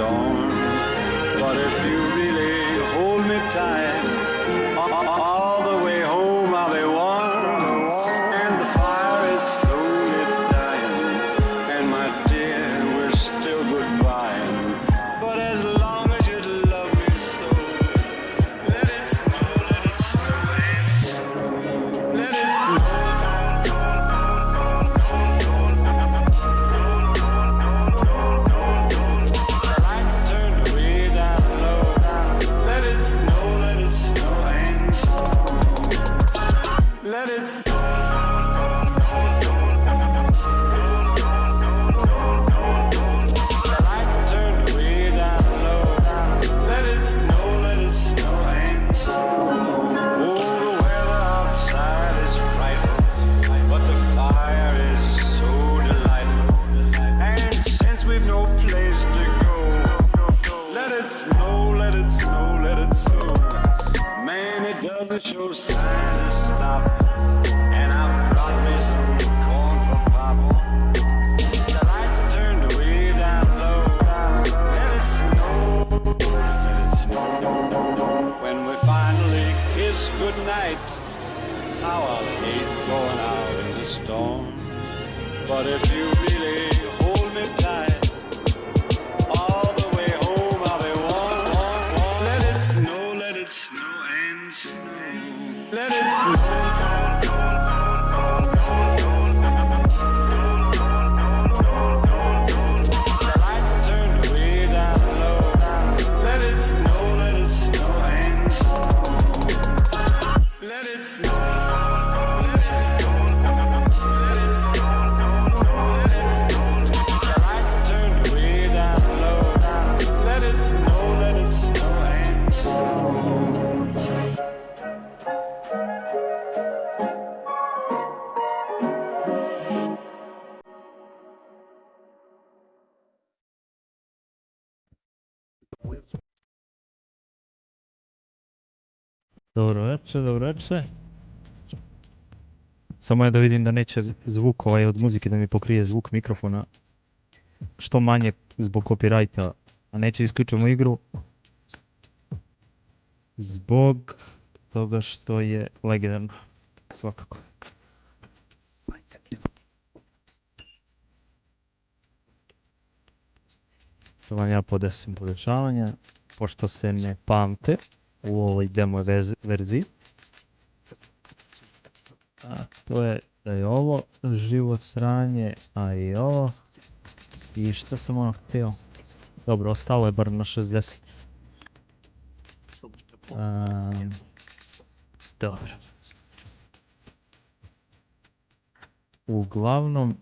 storm. But if you really hold me tight, all the way home I'll be warm. And the fire is slowly dying, and my dear, we're still goodbye. But as long as you love me so, let it snow and snow. Let it snow. Let it snow. The lights are turned way down low. Let it snow and snow. Oh, the weather outside is frightful, but the fire is so delightful. And since we've no place to go, let it snow, let it snow, let it snow. Man, it doesn't show signs of stopping. Good night. How I'll hate going out in the storm. But if you really hold me tight, all the way home I'll be warm. Let it snow and snow. Let it snow. Dobro večer, dobro večer. Samo je da vidim da neće zvuk od muzike da mi pokrije zvuk mikrofona. Što manje zbog copyrighta, a neće isključimo igru. Zbog toga što je legendarno, svakako. To vam ja podesim podešavanja, pošto se ne pamte u ovoj demo verziji. A to je da je ovo život sranje, a i ovo. I šta sam ono htio? Dobro, ostalo je bar na 60. Dobro. Uglavnom,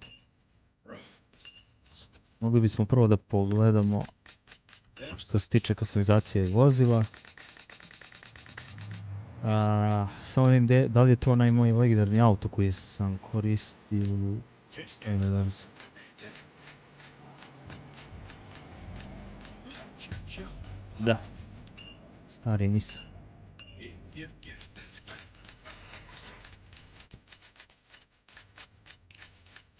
mogli bismo prvo da pogledamo što se tiče customizacije vozila. Samo vidim da li je to onaj moj legendarni auto koji sam koristio. Da. Stari Nissan.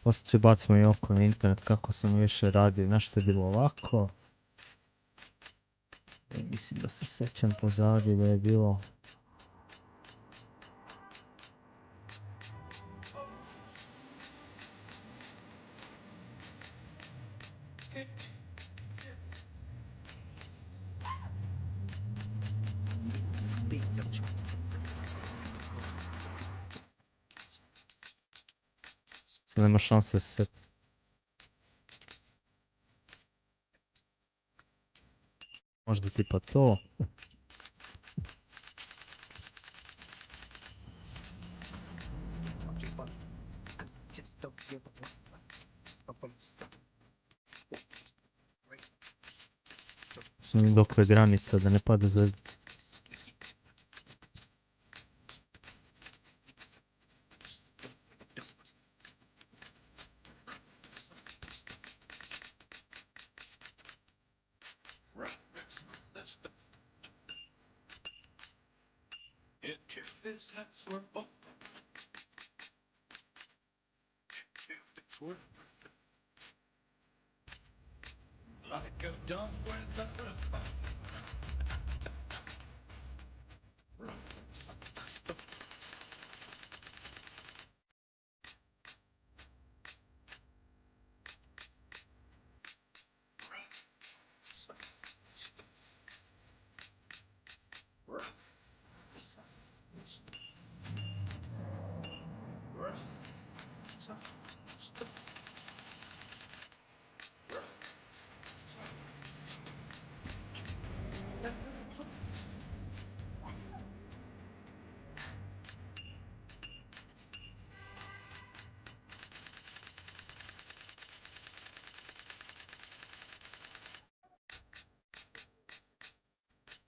Poslije bacimo i oko na internet kako sam više radio. Nešto je bilo ovako. Mislim da se sećam pozadnje da je bilo... Sad nema šanse se... Možda tipa to. Znam dok je granica da ne pada zvezda.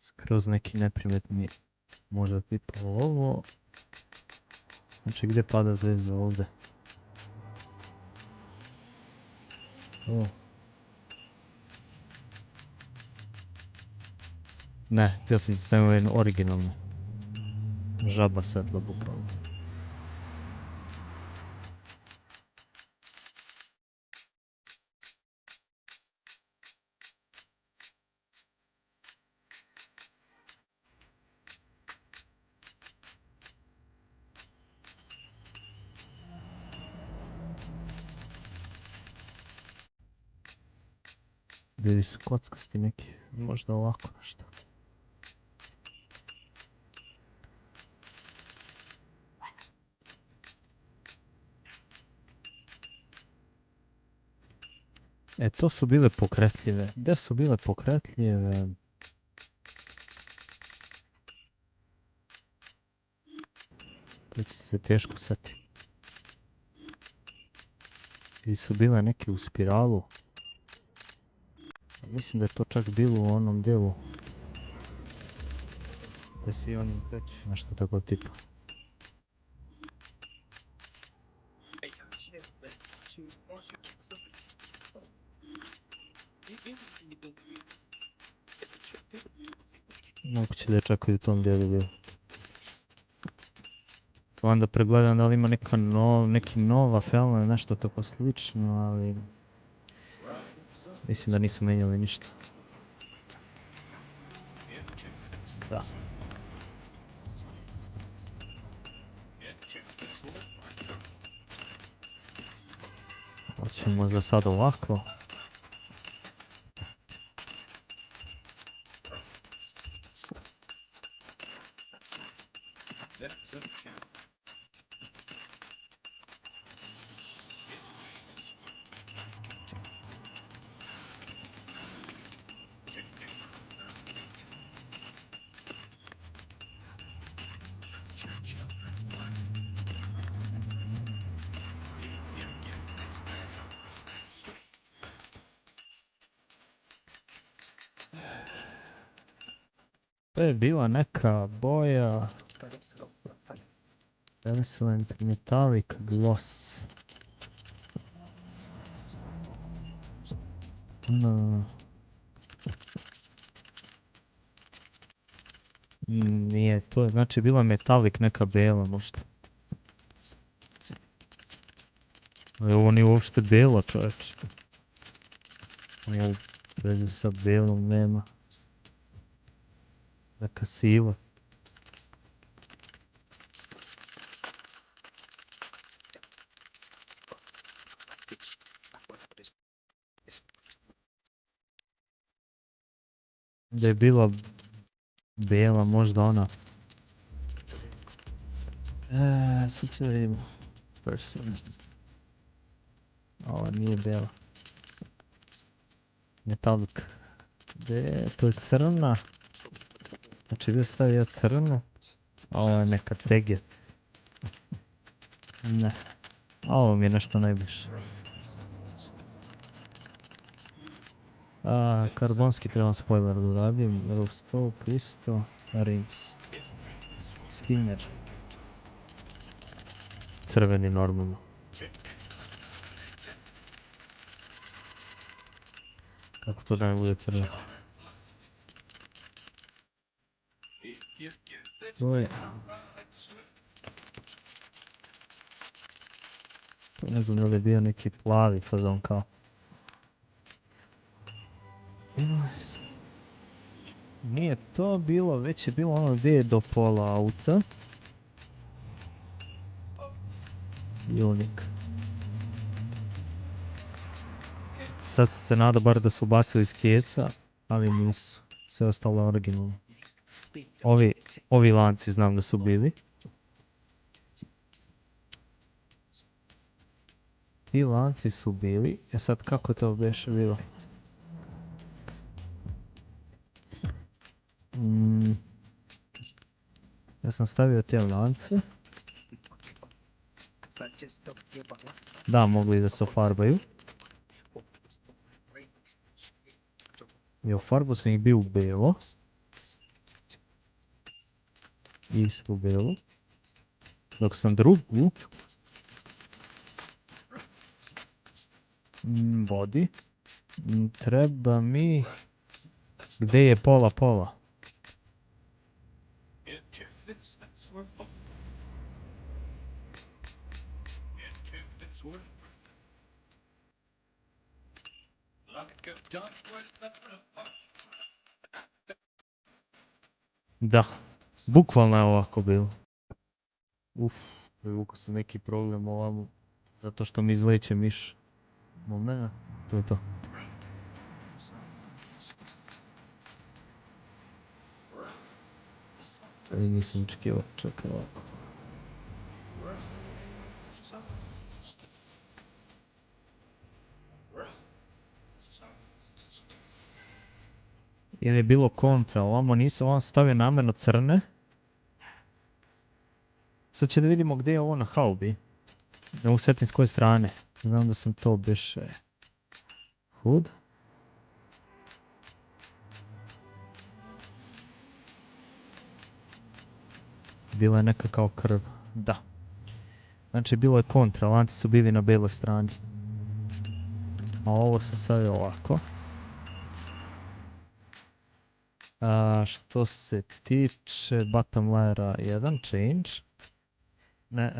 Skroz neki neprimjetni, možda tipa ovo. Znači gdje pada zvijezda ovdje? O. Ne, htio sam staviti jednu originalnu. Žaba svetla bukvalno. Bili su kockasti neki, možda ovako nešto. E, to su bile pokretljive. Gdje su bile pokretljive? To će se teško sjetiti. Ili su bile neke u spiralu. Mislim da je to čak bilo u onom dijelu. Da si oni već nešto tako tipa. Moguće da je čak i u tom dijelu bilo. To onda pregledam da li ima neki nova film ili nešto tako slično, ali... Mislim da nisu menjali ništa. Da. Hoćemo za sad ovako. To je bila neka boja... Excellent Metallic Gloss. Nije, to je znači bila Metallic neka bela možda. Ovo nije uopšte bela, čovječe. Ovo veze sa belom nema. Neka siva. Da je bila bela, možda ona. Sad se vidimo. Person. Ova nije bela. Metallic. Gdje? To je crna. Znači bi stavio crnu. A ovo je neka teget. Ne. A ovo mi je nešto najbliže. Karbonski trebam spoiler da uradim. Rostop isto. Rims. Spinner. Crveni normalno. Kako to da ne bude crveno? To je... To ne znam da li je bio neki plavi fazon kao. Nije to bilo, već je bilo ono gdje je do pola auta. Unik. Sad sam se nadao bar da su bacili iz keca, ali nisu. Sve ostalo je originalno. Ovi lanci znam da su bili. Ti lanci su bili, sad kako to beše bilo? Ja sam stavio te lance. Da, mogli da se ofarbaju. I ofarbo sam ih bio u belo. Istu belu. Dok sam drugu body. Treba mi... Gdje je pola pola? Da, bukvalno je ovako bilo. Privukao sam neki problem ovamo, zato što mi izleće miš. Moment, to je to. To i nisam očekivao, čekaj ovako. Jer je bilo kontra, ovamo nisam, ovamo stavio namjerno crne. Sad će da vidimo gdje je ovo na haubi. Ne usjetim s koje strane. Znam da sam to beše... Hood. Bila je neka kao krv. Da. Znači bilo je kontra, lanci su bili na beloj strani. A ovo sam stavio ovako. Što se tiče bottom layera 1, change. Ne,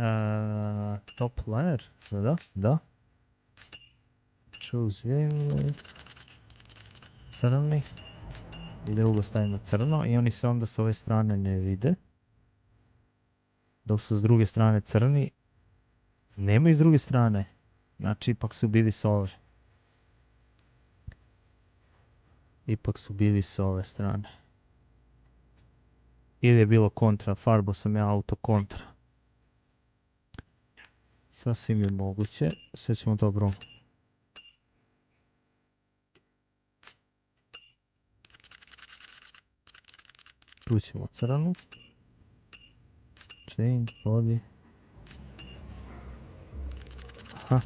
top layer, da. Choose viewing. Crni. I drugo stavim na crno i oni se onda s ove strane ne vide. Dok su s druge strane crni. Nema i s druge strane. Znači ipak su bili s ove. Ipak su bili s ove strane. Ili je bilo kontra, farbo sam ja auto kontra. Sasvim je moguće, sve ćemo dobro. Tu ćemo crnu. Change, body. Aha.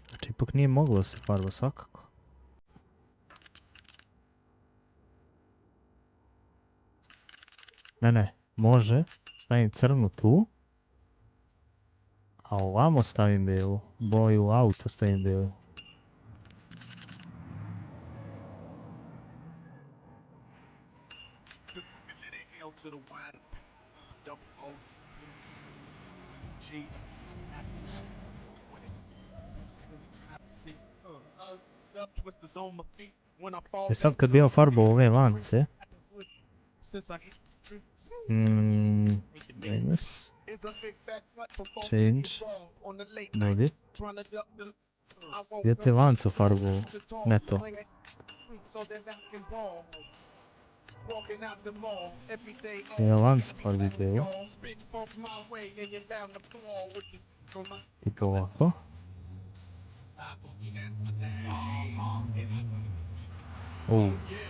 Znači ipak nije moglo da se farba svakako. Ne, može. Stavim crnu tu. A ovamo stavim belu. Boju auto stavim belu. E sad kad bi ja farbao ove lance, minus, change, body, gdje te lance farbao, ne to. Je lance farbi belo. I to ovako.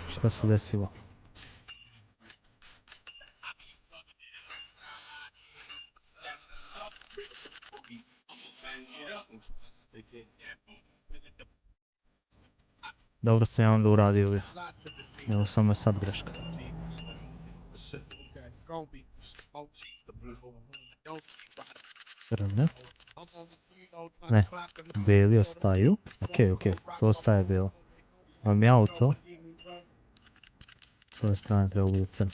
Šta se desilo? Dobro sam ja onda uradio. Evo samo je sad greška. Crne. Ne, beli ostaju. Okej, to ostaje belo. Ali mi auto s ove strane treba bude crno.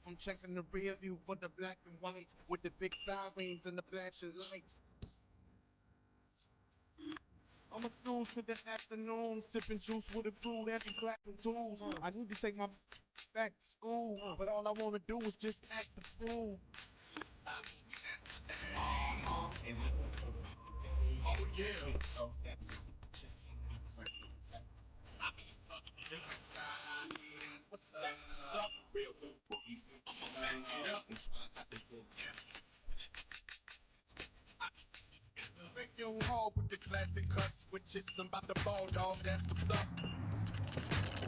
I'm checking the rear view for the black and white with the big sirens and the flashing lights. I'm a snooze to the afternoon, sipping juice with a crew that be clapping tools. I need to take my back to school, but all I wanna do is just act the fool. Make your hog with the classic cut switches. I'm about to ball dog, that's what's up.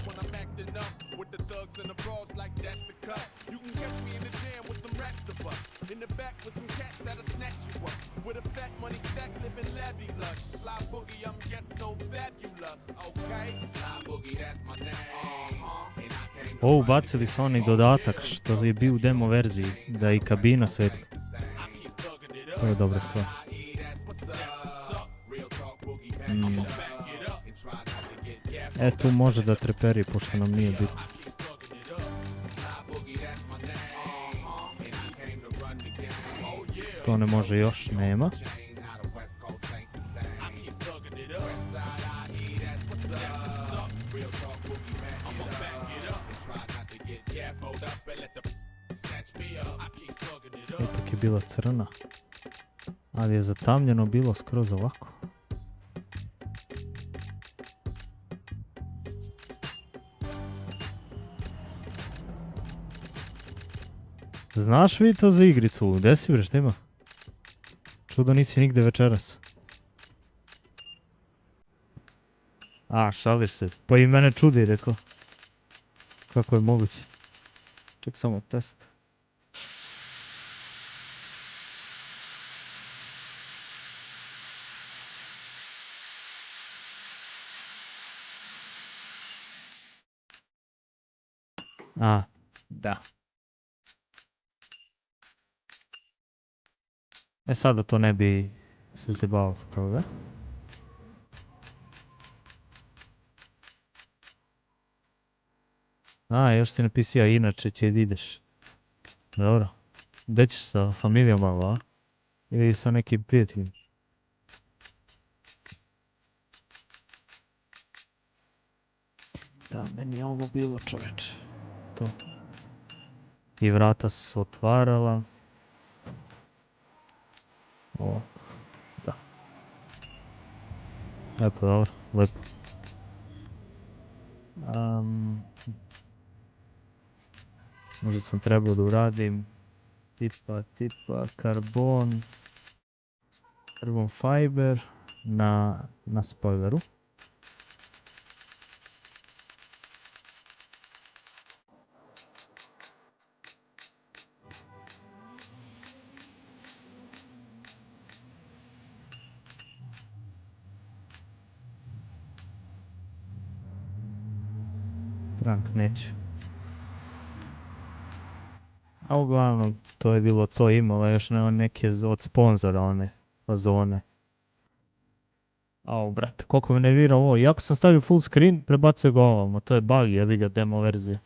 When I'm acting up with the thugs and the bras, like that's the cut. You can catch me in the jam with some racks to bust. In the back with some cats that'll snatch you up. With a fat money stack, living lavvy lush. Sly boogie, I'm ghetto fabulous. Okay, Sly boogie, that's my name. And I came to O, bacili su oni dodatak što je bio u demo verziji, da je i kabina svetla. keep thugging it up. To je dobra stvar. That's what's up. Real talk boogie, back Mm. it up and try not to get gaffed. E, tu može da treperi, pošto nam nije bitno. Keep thugging it up. Sly boogie, that's my name. And I came to run the game. Oh yeah. To ne može još, nema. Chain out of West Coast ain't the same. I keep thugging it up. Westside IE, that's what's up. Real talk boogie, I'ma back it up and try not to get gaffed up and let the snatch me up. I keep thugging it up. Ipak je bila crna. Ali je zatamljeno bilo skroz ovako. Znaš vi to za igricu? Gde si bre, šta ima? Čudo nisi nigde večeras. A, šališ se. Pa i mene čudi, rekao. Kako je moguće? Ček samo test. A, da. E sada to ne bi se zebao toga. A, još ti napisao, inače će da ideš. Dobro. Gde ćeš sa familijom malo, a? Ili sa nekim prijateljima? Da, meni je ovo bilo, čoveče. To. I vrata su se otvarala. O, da. Lepo, dobro, lepo. Možda sam trebao da uradim tipa carbon fiber na spoileru. Frank neće. A uglavnom, to je bilo to, imalo još neke od sponzora one fazone. Au, brate, koliko me nervira ovo. Iako sam stavio full screen, prebacio ga ovamo. To je bug, jebi ga, demo verzija.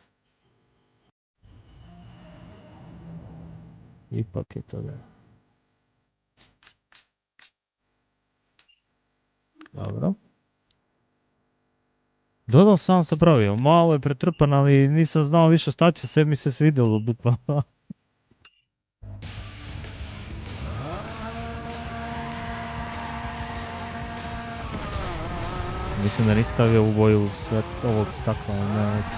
Ipak je to da. Dobro. Dodao sam se pravio, malo je pretrpan, ali nisam znao više šta će, sve mi se svidjelo bukvalno. Mislim da nisi stavio u boju sve ovog stakla, ali ne veze.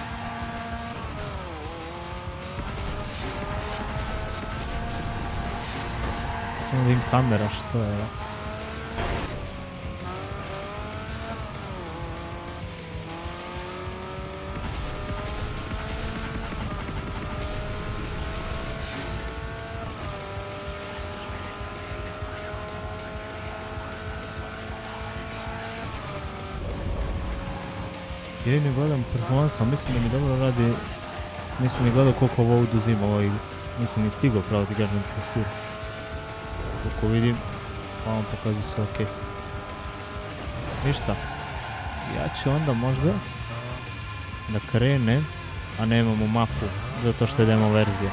Samo vidim kamera što je. Ja ne gledam performansa, mislim da mi dobro radi, nisam ni gledao koliko ovo oduzima ovoj igri, nisam ni stigao pravo ti kažem teksturu. Koliko vidim, pa vam pokazuje se ok. Ništa, ja ću onda možda da krenem, a nemamo mapu, zato što je demo verzija.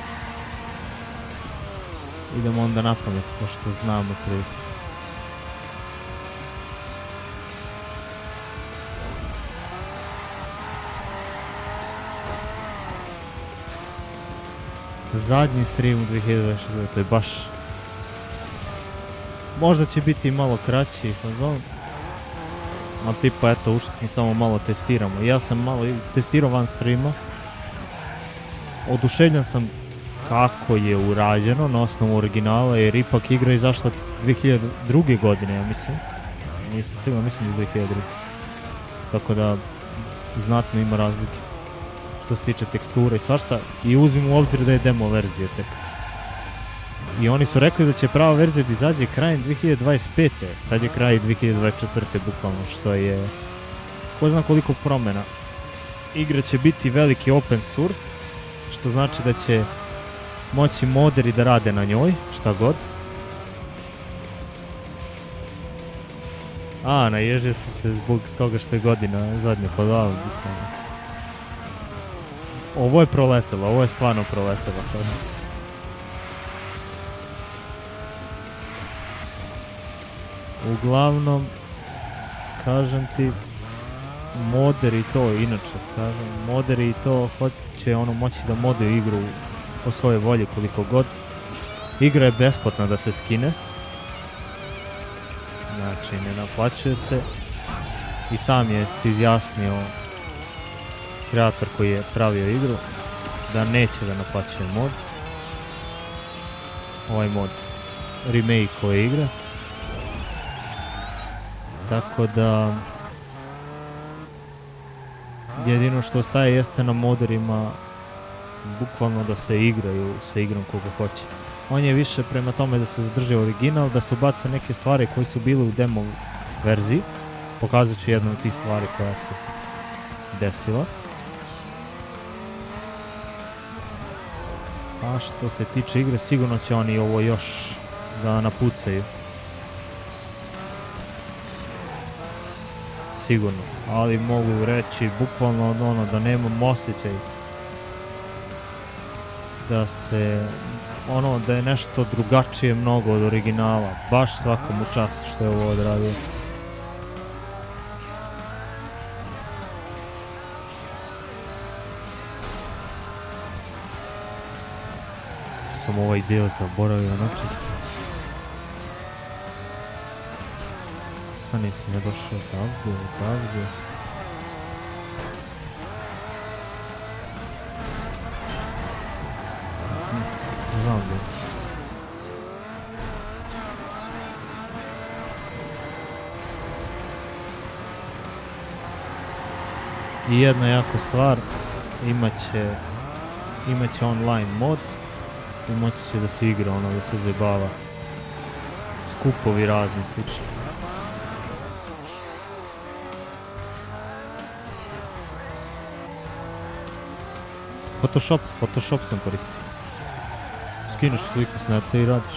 Idemo onda na pamet, pošto znamo priliku. Zadnji stream u 2024. To je baš... Možda će biti malo kraći fazon. Ali tipa eto, ušli smo samo malo testiramo. Ja sam malo testirao van streama. Oduševljen sam kako je urađeno na osnovu originala, jer ipak igra je izašla 2002. godine, ja mislim. Nisam sigurno, mislim da je 2002. Tako da znatno ima razlike što se tiče teksture i svašta. I uzmimo u obzir da je demo verzija tek. I oni su rekli da će prava verzija da izađe krajem 2025. Sad je kraj 2024. bukvalno, što je ko zna koliko promjena. Igra će biti veliki open source, što znači da će moći moderi da rade na njoj, šta god. A, naježio sam se zbog toga što je godina zadnja podala. Ovo je proletelo, ovo je stvarno proletelo sad. Uglavnom, kažem ti, moderi to, inače, kažem, moderi to će ono moći da moduju igru po svojoj volji koliko god. Igra je besplatna da se skine. Znači, ne naplaćuje se. I sam je se izjasnio kreator koji je pravio igru da neće da naplaćuje mod. Ovaj mod remake ove igre. Tako da jedino što ostaje jeste na moderima bukvalno da se igraju sa igrom koga hoće. On je više prema tome da se zadrži original, da se ubace neke stvari koje su bile u demo verziji. Pokazat ću jednu od tih stvari koja se desila. A što se tiče igre, sigurno će oni ovo još da napucaju. Sigurno, ali mogu reći bukvalno ono da nemam osjećaj da se ono da je nešto drugačije mnogo od originala, baš svakom u čast što je ovo odradio. Sam ovaj dio zaboravio načisto. Sad nisam ja došao odavde. Znam gdje. I jedna jako stvar, imat će online mod i moći će da se igra, ono da se zajebava. Skupovi razni slični. Photoshop sam koristio. Skineš sliku s neta i radiš.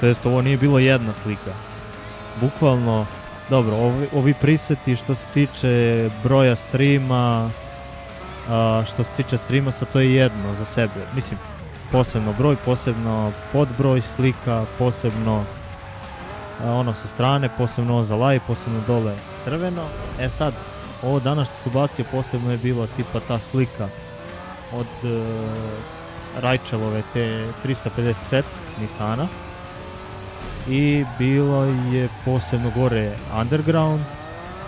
To jest, ovo nije bilo jedna slika. Bukvalno, dobro, ovi preseti što se tiče broja streama, što se tiče streama, sad to je jedno za sebe. Mislim, posebno broj, posebno podbroj slika, posebno ono sa strane, posebno ovo za live, posebno dole crveno. E sad, ovo danas što su bacio posebno je bilo tipa ta slika od Rajčelove te 350Z Nissana. I bilo je posebno gore underground,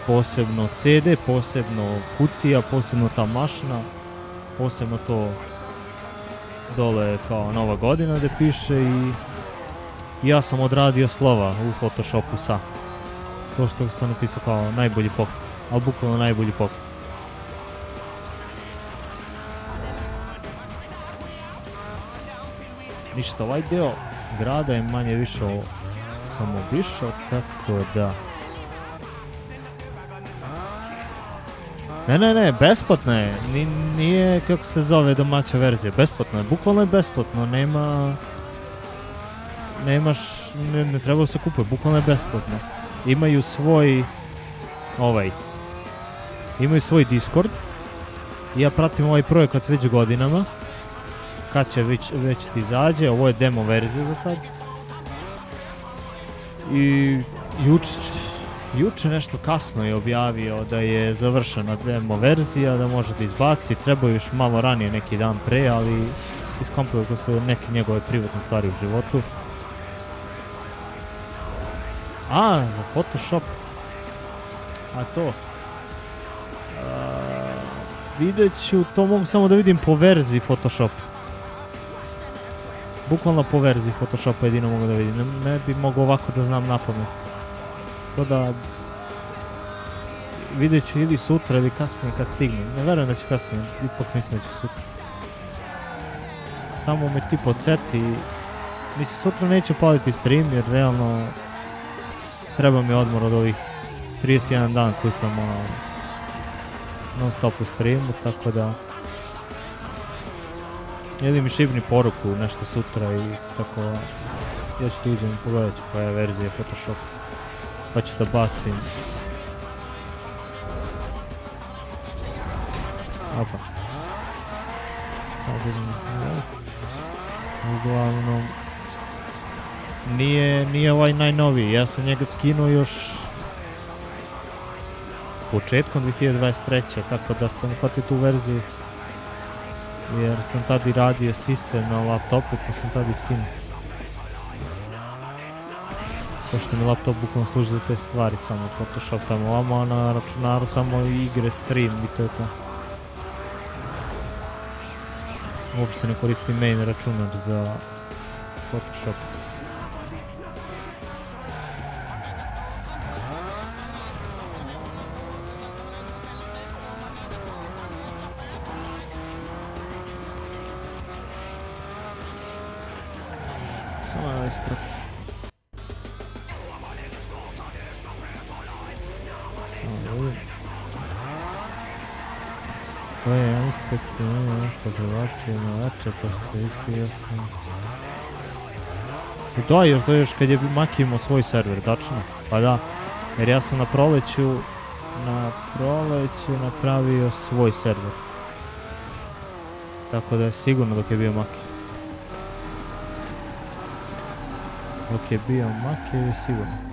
posebno CD, posebno kutija, posebno ta mašna, posebno to dole kao Nova godina gdje piše i ja sam odradio slova u Photoshopu sa. To što sam napisao kao najbolji poklon, ali bukvalno najbolji poklon. Ništa, ovaj dio grada je manje više sam obišao, tako da... Ne, besplatno je, nije kako se zove domaća verzija, besplatno je, bukvalno je besplatno, ne treba se kupuje, bukvalno je besplatno. Imaju svoj, imaju svoj Discord, ja pratim ovaj projekat već godinama, kad će već ti izađe, ovo je demo verzija za sad. I Juče nešto kasno je objavio da je završena demo verzija, da može da izbaci, treba još malo ranije, neki dan pre, ali iskomplikovao se neke njegove privatne stvari u životu. A, za Photoshop. A to. Vidjet ću, to mogu samo da vidim po verziji Photoshop. Bukvalno po verziji Photoshopa jedino mogu da vidim, ne bi mogu ovako da znam napamet. Tako da vidjet ću ili sutra ili kasnije kad stignem. Ne verujem da će kasnije, ipak mislim da će sutra. Samo me ti podsjeti. Mislim, sutra neću paliti stream jer realno treba mi odmor od ovih 31 dan koji sam non stop u streamu, tako da ili mi šibni poruku nešto sutra i tako ja ću tu uđem i pogledat ću koja je verzija Photoshop pa ću da bacim. Opa. Sad vidim. Uglavnom nije ovaj najnoviji, ja sam njega skinuo još početkom 2023. tako da sam uhvatio tu verziju jer sam tad i radio sistem na laptopu pa sam tad i skinuo. Pošto mi laptop bukvalno služi za te stvari, samo Photoshop tamo ovamo, a na računaru samo igre, stream i to je to. Uopšte ne koristim main računar za Photoshop. Samo da ispratim. Samo da vidim. To je inspektivno populacija na veče, pa ste isti jasno. Da, jer to je još kad je Maki imao svoj server, tačno. Pa da, jer ja sam na proleću napravio svoj server. Tako da je sigurno dok je bio Maki. Dok je bio Maki je sigurno.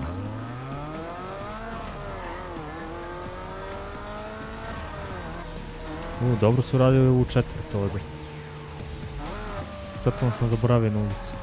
Dobro su radili u četvrtu ovdje. Totalno sam zaboravio na ulicu.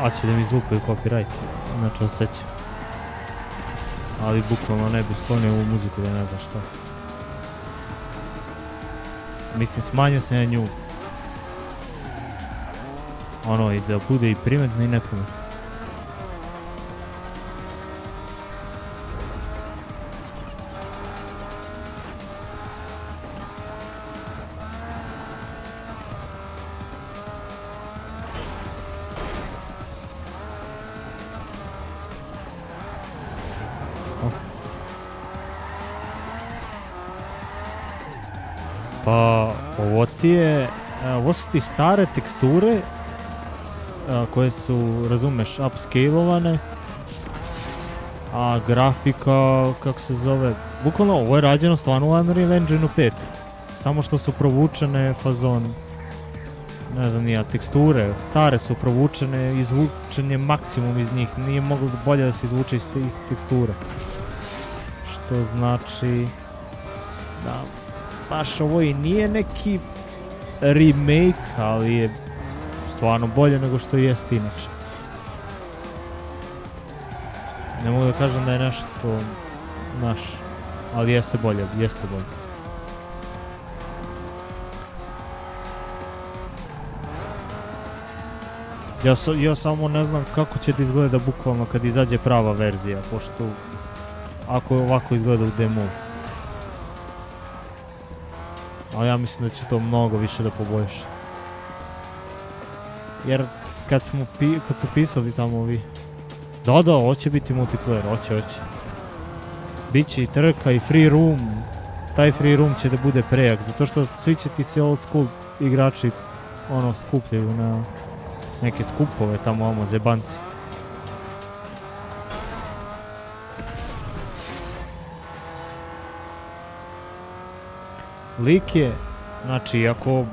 A će da mi izlupaju copyright, znači osjećam. Ali bukvalno ne bi sklonio ovu muziku da ne znam šta. Mislim, smanjio sam ja nju. Ono, i da bude i primetno i neprimetno. Pa, ovo su ti stare teksture koje su, razumeš, upscalovane A grafika, kako se zove, bukvalno ovo je rađeno stvarno u Unreal Engineu 5. Samo što su provučene fazon, ne znam nija, teksture, stare su provučene, izvučen je maksimum iz njih, nije moglo bolje da se izvuče iz tih tekstura. Što znači da baš ovo i nije neki remake, ali je stvarno bolje nego što jest inače. Ne mogu da kažem da je nešto naš, ali jeste bolje, jeste bolje. Ja samo ne znam kako će da izgleda bukvalno kad izađe prava verzija, pošto ako ovako izgleda u demo. Ali ja mislim da će to mnogo više da poboljša. Jer kad su pisali tamo ovi... Da, hoće biti multiplayer, hoće. Biće i trka i free room. Taj free room će da bude prejak, zato što svi će ti se old school igrači skupljaju na neke skupove tamo zebanci. Lik je, znači ako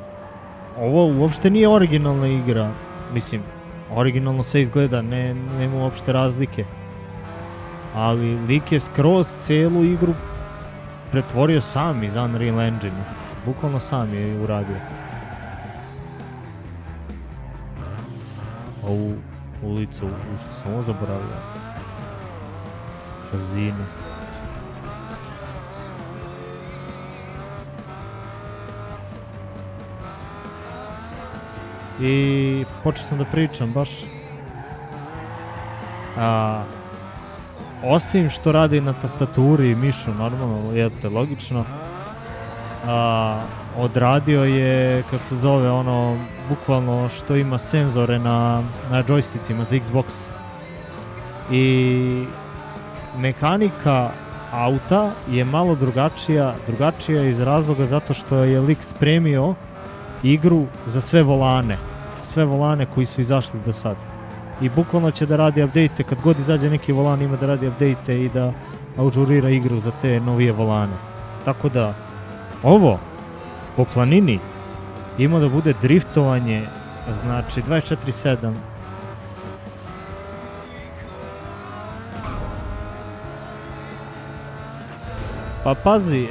ovo uopšte nije originalna igra, mislim, originalno sve izgleda, nema uopšte razlike. Ali lik je skroz celu igru pretvorio sam iz Unreal Engine. Bukvalno sam je uradio. Ovu ulicu, u što sam ovo zaboravio. Kazino. I počeo sam da pričam baš. Osim što radi na tastaturi i mišu, normalno, jeste logično. Odradio je, kako se zove, bukvalno što ima senzore na joysticima za Xbox. I mehanika auta je malo drugačija iz razloga zato što je lik spremio igru za sve volane koji su izašli do sad. I bukvalno će da radi update, kad god izađe neki volan ima da radi update i da ažurira igru za te novije volane. Tako da, ovo po planini ima da bude driftovanje, znači 24/7. Pa pazi,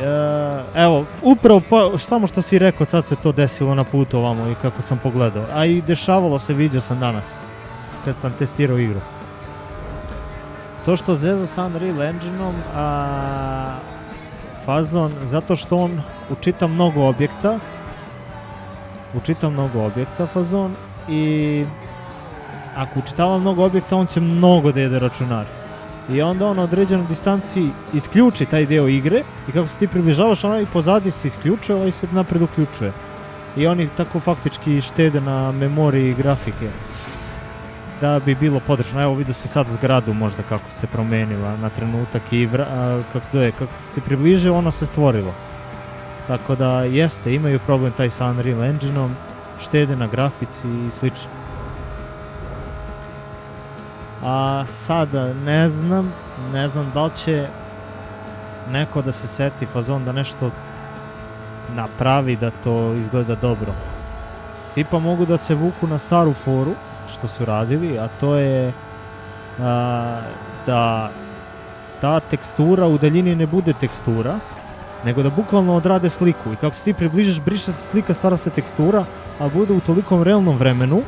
evo, upravo samo što si rekao, sad se to desilo na putu ovamo i kako sam pogledao. A i dešavalo se, vidio sam danas, kad sam testirao igru. To što zeza sa Unreal Engineom, fazon, zato što on učita mnogo objekta fazon, i ako učitava mnogo objekta, on će mnogo da jede računar. I onda on na određenoj distanci isključi taj deo igre i kako se ti približavaš, onaj pozadi se isključuje, ovaj se napred uključuje. I oni tako faktički štede na memoriji grafike da bi bilo podrčno. Evo vidio si sad zgradu možda kako se promenila na trenutak i kako se približio, ono se stvorilo. Tako da jeste, imaju problem taj sa Unreal Engineom, štede na grafici i slično. A sada ne znam da li će neko da se seti fazon da nešto napravi da to izgleda dobro. Tipa mogu da se vuku na staru foru što su radili, a to je da ta tekstura u daljini ne bude tekstura, nego da bukvalno odrade sliku. I kako se ti približiš, briše se slika, stvara se tekstura, a bude u tolikom realnom vremenu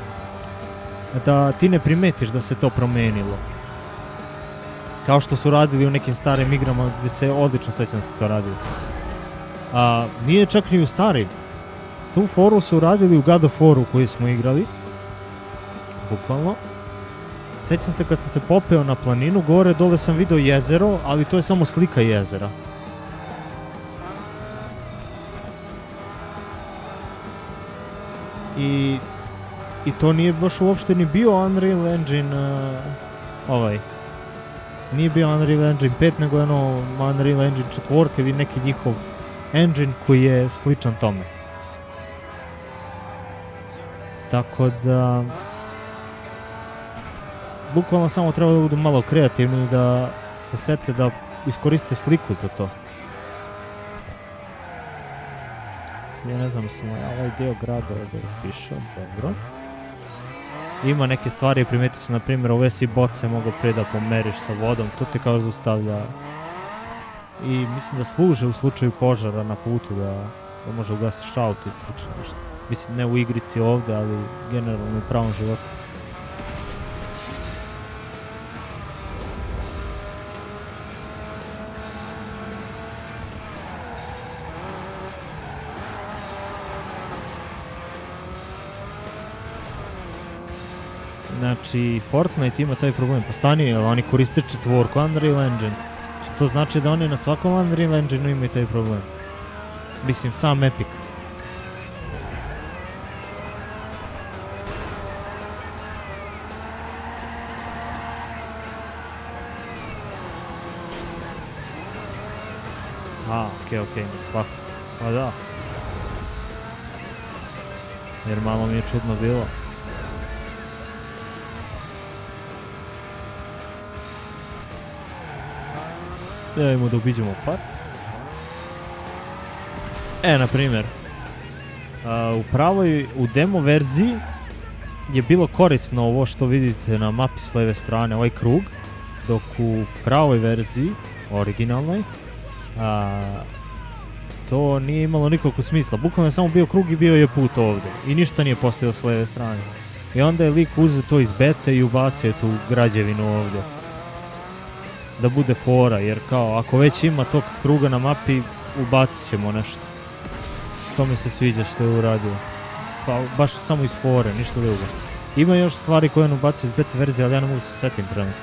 da ti ne primetiš da se to promenilo. Kao što su radili u nekim starim igrama gdje se odlično sećam da se to radilo. Nije čak ni u starim. Tu foru su radili u God of Waru koji smo igrali. Bukvalno. Sećam se kad sam se popeo na planinu, gore dole sam video jezero, ali to je samo slika jezera. I to nije baš uopšte ni bio Unreal Engine nije bio Unreal Engine 5, nego je Unreal Engine 4 ili neki njihov engine koji je sličan tome. Tako da bukvalno samo treba da budu malo kreativni i da se sete da iskoriste sliku za to. Sad ja ne znam, sam ovaj dio grada ovdje pišao, dobro. Ima neke stvari, primeti se, na primjer, ove si boce mogu prije da pomeriš sa vodom, to te kao zaustavlja. I mislim da služe u slučaju požara na putu, da može ugasiš auto i slično nešto. Mislim, ne u igrici ovdje, ali generalno u pravom životu. Znači, Fortnite ima taj problem, pa stani, oni koriste četvorku Unreal Engine. To znači da oni na svakom Unreal Engineu imaju taj problem. Mislim, sam Epic. Okej, na svakom. Pa da. Jer malo mi je čudno bilo. Idemo da obiđemo park. Na primjer, u demo verziji je bilo korisno ovo što vidite na mapi s leve strane, ovaj krug, dok u pravoj verziji, originalnoj, to nije imalo nikakvog smisla. Bukvalno je samo bio krug i bio je put ovdje i ništa nije postojalo s leve strane. I onda je lik uzeo to iz bete i ubacio tu građevinu ovdje. Da bude fora, jer kao ako već ima tog kruga na mapi, ubacit ćemo nešto. To mi se sviđa što je uradio. Pa baš samo iz fore, ništa drugo. Ima još stvari koje on ubacio iz beta verzije, ali ja ne mogu se setim trenutno.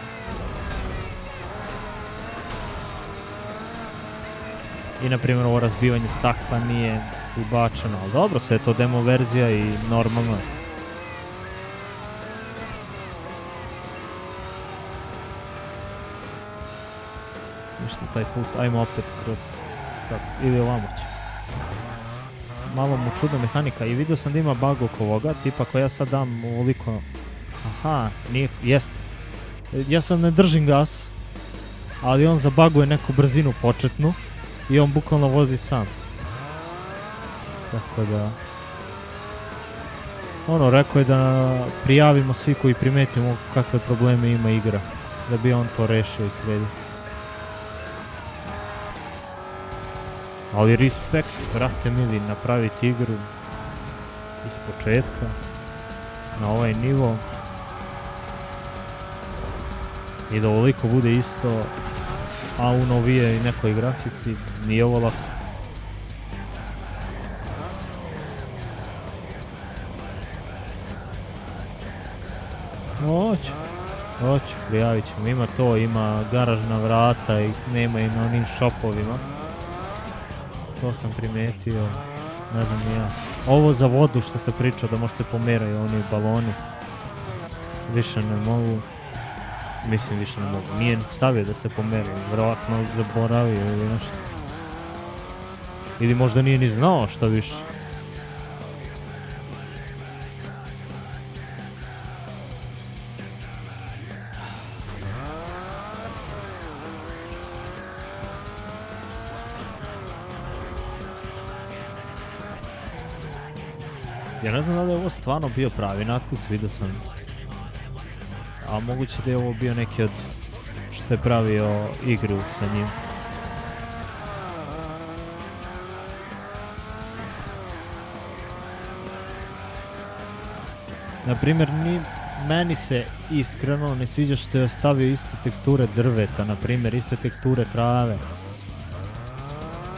I na primjer ovo razbivanje stakla nije ubačeno, ali dobro, sve je to demo verzija i normalno je. Ništa taj put, ajmo opet kroz stak, ili ovamo će. Malo mu čudna mehanika i vidio sam da ima bug oko ovoga, tipa ako ja sad dam ovoliko... Aha, nije, jest. Ja sad ne držim gas, ali on zabaguje neku brzinu početnu i on bukvalno vozi sam. Tako da... rekao je da prijavimo svi koji primetimo kakve probleme ima igra, da bi on to rešio i sredio. Ali respekt, brate mili, napraviti igru iz početka, na ovaj nivo. I da ovoliko bude isto, a u novije i nekoj grafici, nije ovo lako. Hoću, prijavit ćemo, ima to, ima garažna vrata, ih nema i na onim shopovima. To sam primetio, ne znam ni ja. Ovo za vodu što se priča da može se pomeraju oni baloni. Više ne mogu. Mislim više ne mogu. Nije stavio da se pomeraju, vjerojatno zaboravio ili nešto. Ili možda nije ni znao što više. Ja ne znam da li je ovo stvarno bio pravi natpis, vidio sam. A moguće da je ovo bio neki od što je pravio igru sa njim. Naprimjer, meni se iskreno ne sviđa što je ostavio iste teksture drveta, naprimjer iste teksture trave.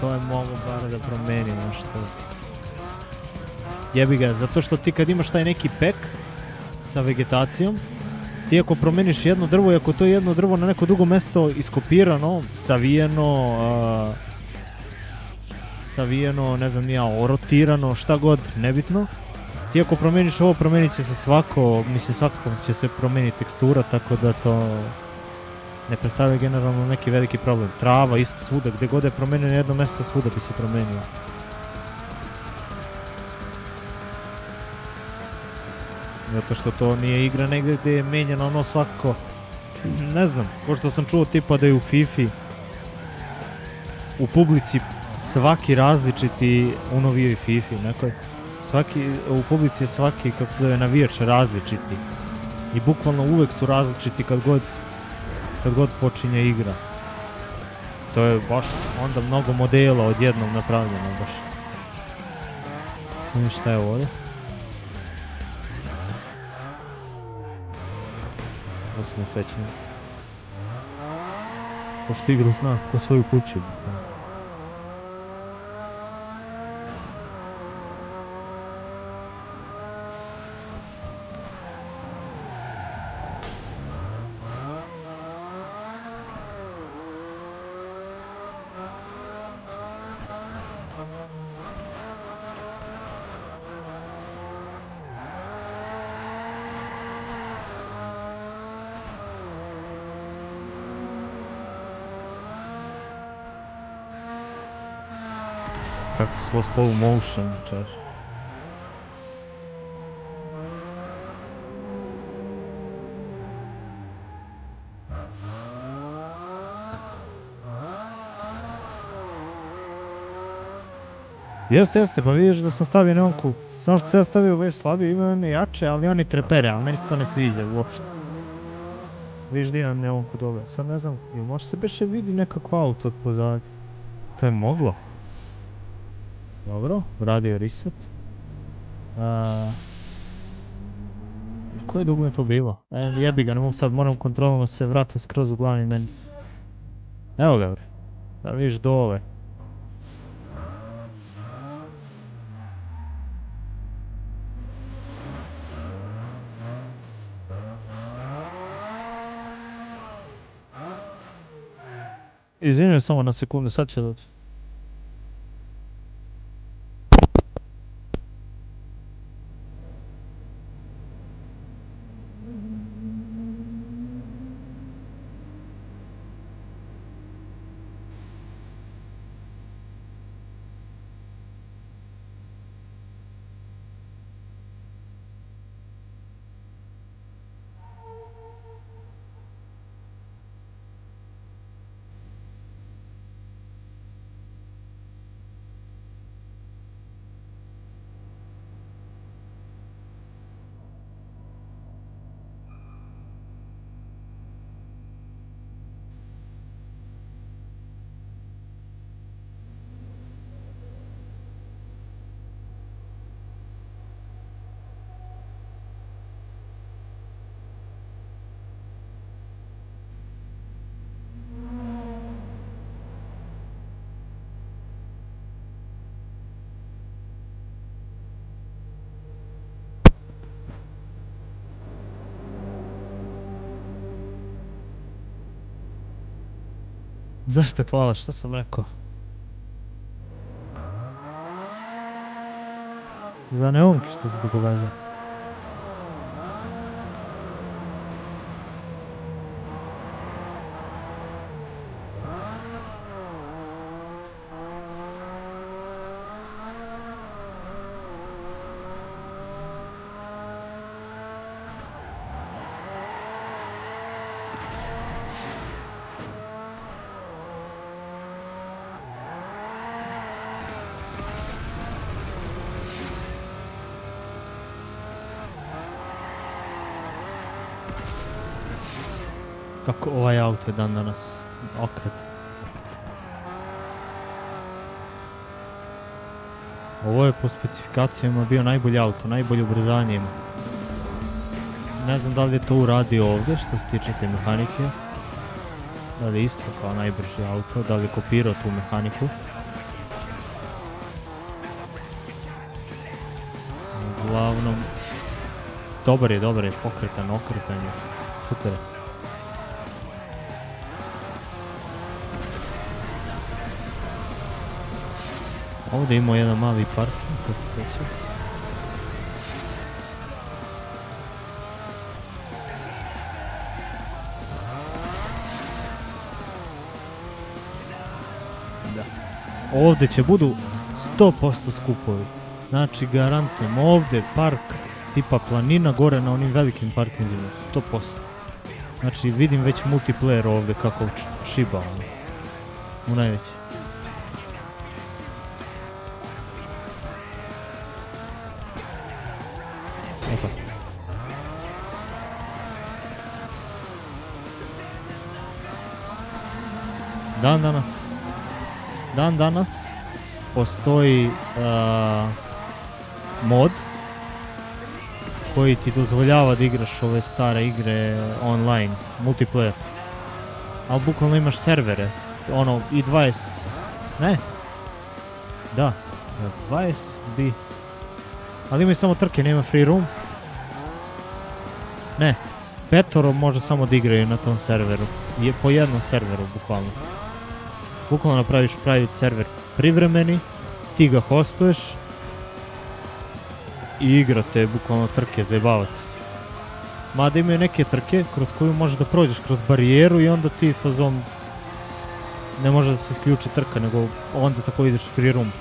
To je mogo bar da promeni nešto. Jebi ga, zato što ti kad imaš taj neki pek sa vegetacijom, ti ako promeniš jedno drvo i ako to je jedno drvo na neko drugo mjesto iskopirano, savijeno, ne znam ja, orotirano, šta god, nebitno, ti ako promeniš ovo, promenit će se svako će se promeniti tekstura, tako da to ne predstavlja generalno neki veliki problem. Trava isto svuda, gdje god je promenjeno jedno mjesto, svuda bi se promenilo. Zato što to nije igra negdje gdje je menjeno ono svako ne znam, pošto sam čuo tipa da je u FIFA u publici svaki različiti u novijoj FIFA nekoj. U publici je svaki, kako se zove, navijač različiti. I bukvalno uvek su različiti kad god počinje igra. To je baš onda mnogo modela odjednom napravljeno baš. Znam šta je ovdje. Da su nesvećeni. Pošto igru zna ko svoju kuću. Kako svo slow motion, češ. Jeste, pa vidiš da sam stavio neonku. Samo što sam ja stavio ove slabije, imaju one jače, ali oni trepere, ali meni se to ne sviđa uopšte. Vidiš da imam neonku dobro, sad ne znam, možda se beše vidi nekako auto od pozadnje. To je moglo. Dobro, radio reset. Koje dugo je to bilo? Jebi ga, ne mogu sad, moram kontrolno se vratim skroz u glavni meni. Evo ga bre, da vidiš dole. Izvinjam samo na sekundu, sad će doći. Zašto hvala, šta sam rekao? Za neonke što se događa. Kako ovaj auto je dan danas okret. Ovo je po specifikacijama bio najbolji auto, najbolje ubrzanje ima. Ne znam da li je to uradio ovdje što se tiče te mehanike. Da li je isto kao najbrži auto, da li je kopirao tu mehaniku. Uglavnom, dobar je, pokretan, okretanje, super. Ovdje imao jedan mali parking, da se sjeća. Da. Ovdje će budu 100% skupovi. Znači garantujem, ovdje park tipa planina gore na onim velikim parkingima, 100%. Znači vidim već multiplayer ovdje kako šiba ono. U najveći. Eto. Dan danas postoji mod koji ti dozvoljava da igraš ove stare igre online, multiplayer. Ali bukvalno imaš servere, ono i 20, ne? Da, 20 bi. Ali imaju samo trke, nema free room. Ne, petoro može samo da igraju na tom serveru, po jednom serveru bukvalno. Bukvalno napraviš private server privremeni, ti ga hostuješ i igrate bukvalno trke, zajebavate se. Mada imaju neke trke kroz koju možeš da prođeš kroz barijeru i onda ti fazom ne može da se isključi trka, nego onda tako ideš free room,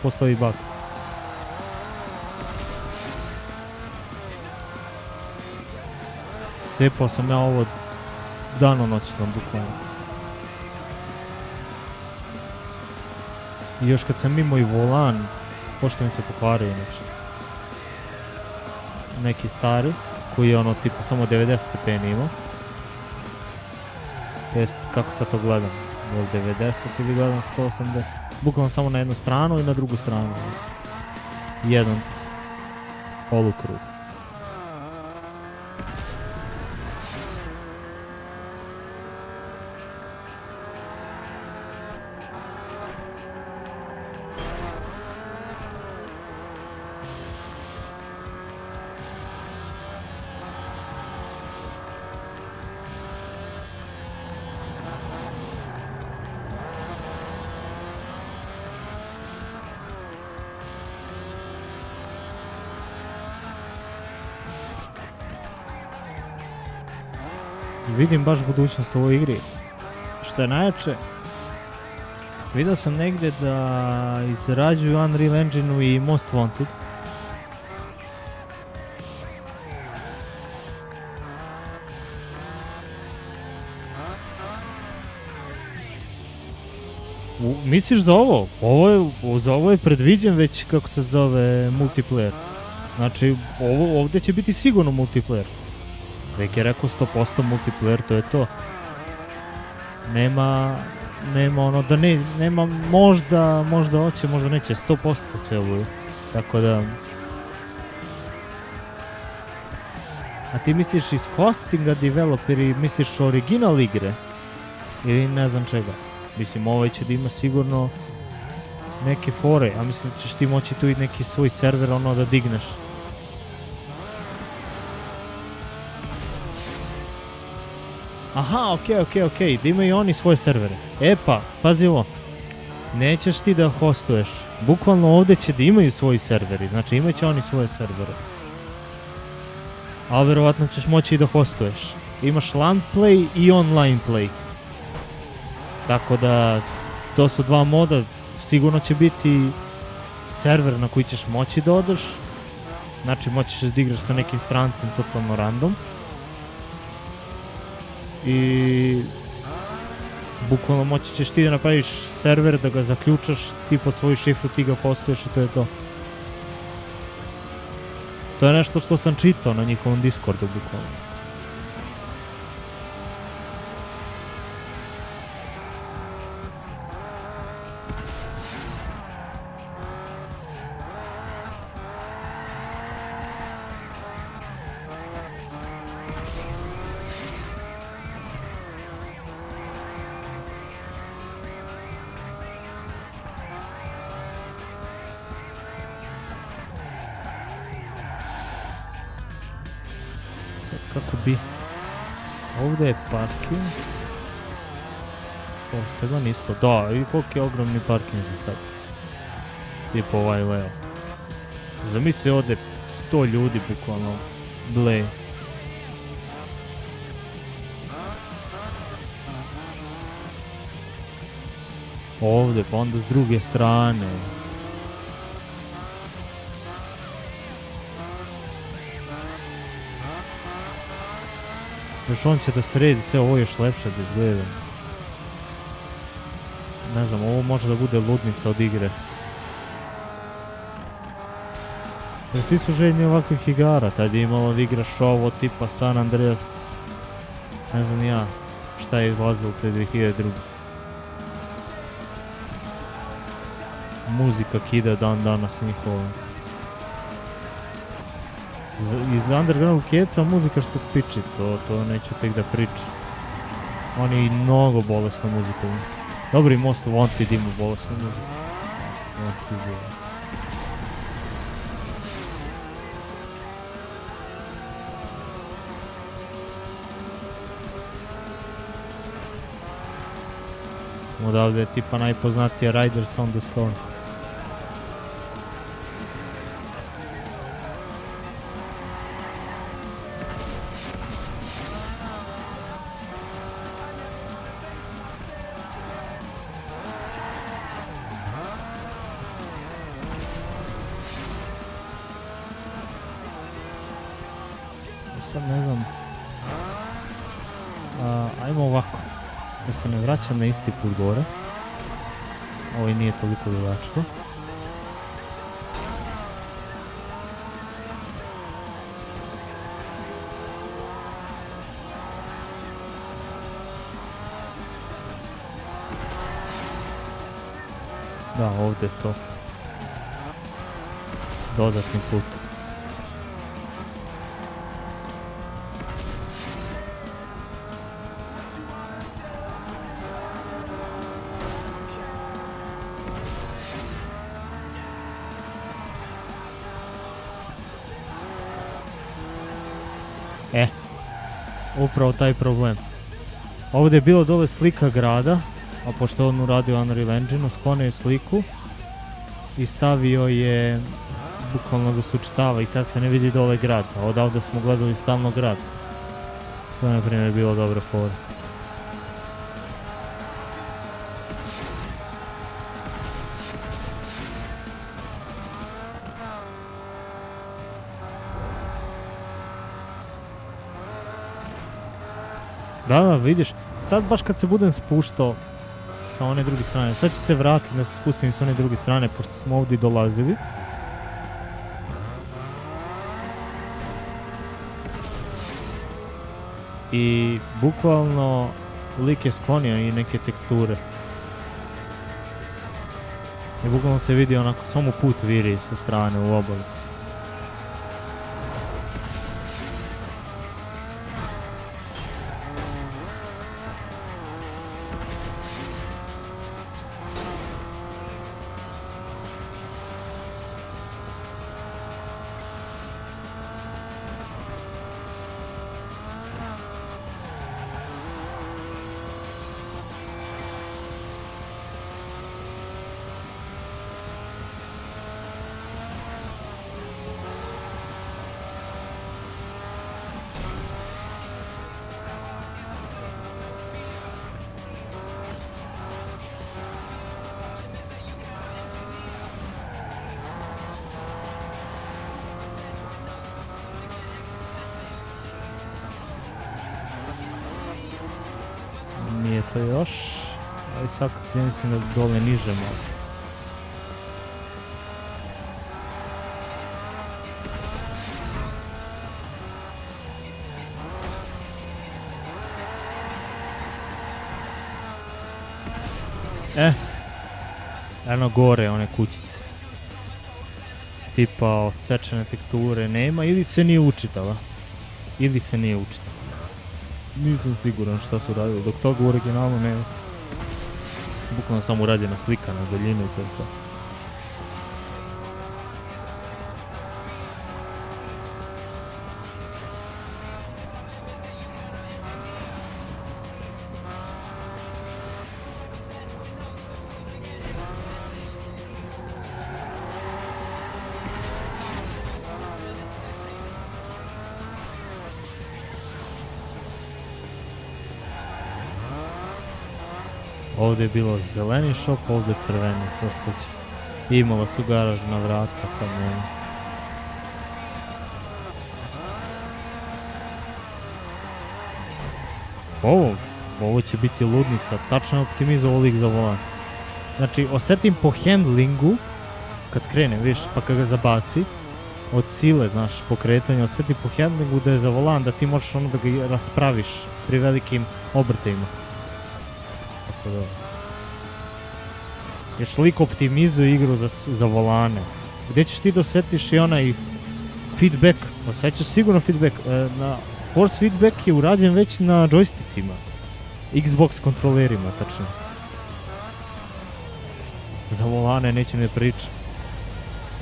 postoji bug. Cepao sam ja ovo danonoćno bukvalno. I još kad sam imao i volan, pošto mi se pokvario inače. Neki stari, koji je ono tipa samo 90 stepeni imao. Jest, kako sad to gledam? Jel 90 ili gledam 180? Bukvalno samo na jednu stranu i na drugu stranu. Jedan polukrug. Vidim baš budućnost u ovoj igri. Što je najjače, vidio sam negdje da izrađuju Unreal Engine-u i Most Wanted. Misliš za ovo? Za ovo je predviđen već kako se zove multiplayer. Znači ovdje će biti sigurno multiplayer. Vek je rekao 100% multiplayer, to je to. Nema ono da ne, nema možda hoće, možda neće, 100% će ovo. Tako da... A ti misliš iz hostinga developeri, misliš original igre? Ili ne znam čega? Mislim, ovaj će da ima sigurno neke fore, a mislim ćeš ti moći tu i neki svoj server ono da digneš. Aha, okej, da imaju oni svoje servere. E pa, pazi ovo. Nećeš ti da hostuješ. Bukvalno ovdje će da imaju svoji serveri, znači imat će oni svoje servere. Ali verovatno ćeš moći i da hostuješ. Imaš LAN play i online play. Tako da, to su dva moda, sigurno će biti server na koji ćeš moći da odeš. Znači moćeš da igraš sa nekim strancem totalno random. I bukvalno moći ćeš ti da napraviš server, da ga zaključaš, ti po svoju šifru ti ga hostuješ i to je to. To je nešto što sam čitao na njihovom Discordu bukvalno. Kako bi... Ovdje je parking. Poseban isto. Da, i koliko je ogromni parking za sad. Tipo ovaj leo. Zamisli ovdje 100 ljudi bukvalno. Ble. Ovdje, pa onda s druge strane. Još on će da sredi sve, ovo još lepše da izgleda. Ne znam, ovo može da bude ludnica od igre. Jer svi su željni ovakvih igara, tad je imalo da igraš ovo tipa San Andreas, ne znam ja šta je izlazilo te 2002. Muzika kida dan danas njihova. Iz Underground Keca muzika što piči, to neću tek da pričam. Oni mnogo bolesnu muziku. Dobri Most Wanted ima bolesnu muziku. Odavde je tipa najpoznatija Riders on the Storm. Sad ne znam. Ajmo ovako. Da se ne vraćam na isti put gore. Ovo i nije toliko dugačko. Da, ovdje je to. Dodatni put. Upravo taj problem. Ovdje je bilo dole slika grada, a pošto on uradio Unreal Engine, sklonio je sliku i stavio je bukvalno da se učitava i sad se ne vidi dole grad, a odavde smo gledali stalno grad. To je na primjer bilo dobra fora. Da, vidiš, sad baš kad se budem spuštao sa one druge strane, sad ću se vratiti da se spustim sa one druge strane, pošto smo ovdje dolazili. I bukvalno lik je sklonio i neke teksture. I bukvalno se vidi onako samo put viri sa strane u obali. Nije to još, ali sad ja mislim da dole niže malo. Eno gore one kućice. Tipa odsečene teksture nema ili se nije učitala. Ili se nije učitala. Nisam siguran šta su radili, dok toga u originalu nema. Bukvalno samo urađena slika na daljinu i to je to. Ovdje je bilo zeleni šop, ovdje crveni, to sjeća. Imala su garažna vrata, sad nema. Ovo će biti ludnica, tačno je optimizovao lik za volan. Znači, osetim po handlingu, kad skrene, viš, pa kad ga zabaci, od sile, znaš, pokretanja, osetim po handlingu da je za volan, da ti možeš ono da ga raspraviš pri velikim obrtajima. Tako da... Još lik optimizuje igru za volane. Gdje ćeš ti da osjetiš i onaj feedback, osjećaš sigurno feedback, force feedback je urađen već na joysticima, Xbox kontrolerima, tačno. Za volane neću ne pričam.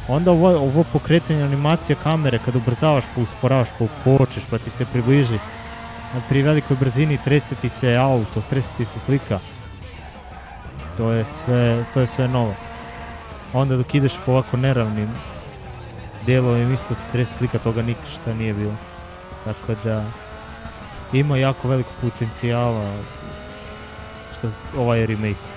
Onda ovo pokretanje animacija kamere, kad ubrzavaš pa usporavaš pa upočeš pa ti se približi, pri velikoj brzini trese ti se auto, trese ti se slika. To je sve novo. Onda dok ideš po ovako neravnim dijelovima isto se trese slika, toga ništa nije bilo. Tako da ima jako veliko potencijala što ovaj remake.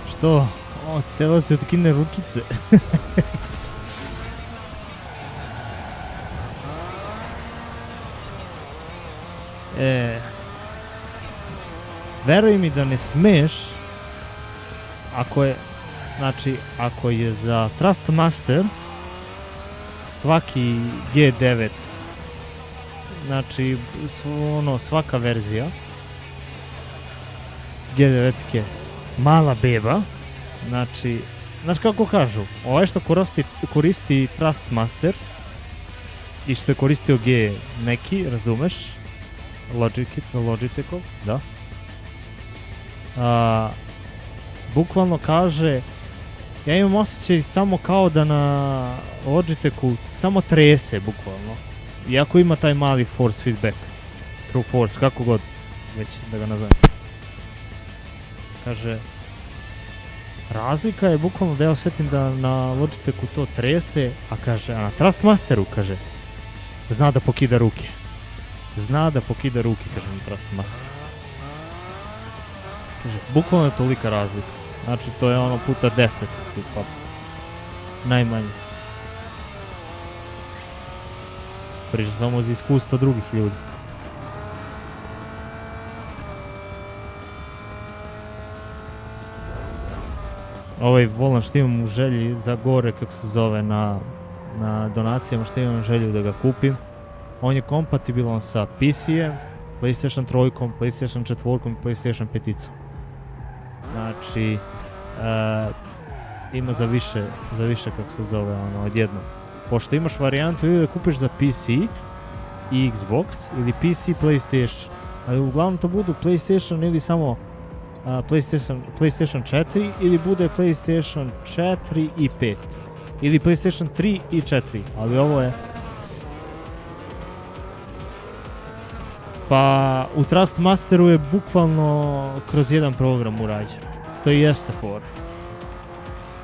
Što? O, telo ti otkine rukice. Veruj mi da ne smeš, ako je za Trustmaster svaki G9, znači svaka verzija G9-ke mala beba, znači, znaš kako kažu, ovaj što koristi Trustmaster i što je koristio G neki, razumeš, Logitechov, da, bukvalno kaže, ja imam osjećaj samo kao da na Logitechu samo trese, bukvalno, iako ima taj mali force feedback, true force, kako god, već da ga nazovem. Kaže, razlika je bukvalno da ja osjetim da na Logitechu to trese, a kaže, a na Trustmasteru, kaže, zna da pokida ruke. Zna da pokida ruke, kaže na Trustmasteru. Kaže, bukvalno je tolika razlika. Znači, to je ono puta 10, tipa, najmanje. Pričam samo iz iskustva drugih ljudi. Ovaj volan što imam u želji za gore, kako se zove, na donacijama što imam želju da ga kupim. On je kompatibilan sa PC-em, PlayStation 3, PlayStation 4 i PlayStation 5. Znači, ima za više kako se zove, odjedno. Pošto imaš varijantu ili da kupiš za PC i Xbox, ili PC, PlayStation, ali uglavnom to budu PlayStation ili samo PlayStation 4 ili bude PlayStation 4 i 5 ili PlayStation 3 i 4, ali ovo je pa u Trustmasteru je bukvalno kroz jedan program urađen, to i jeste fora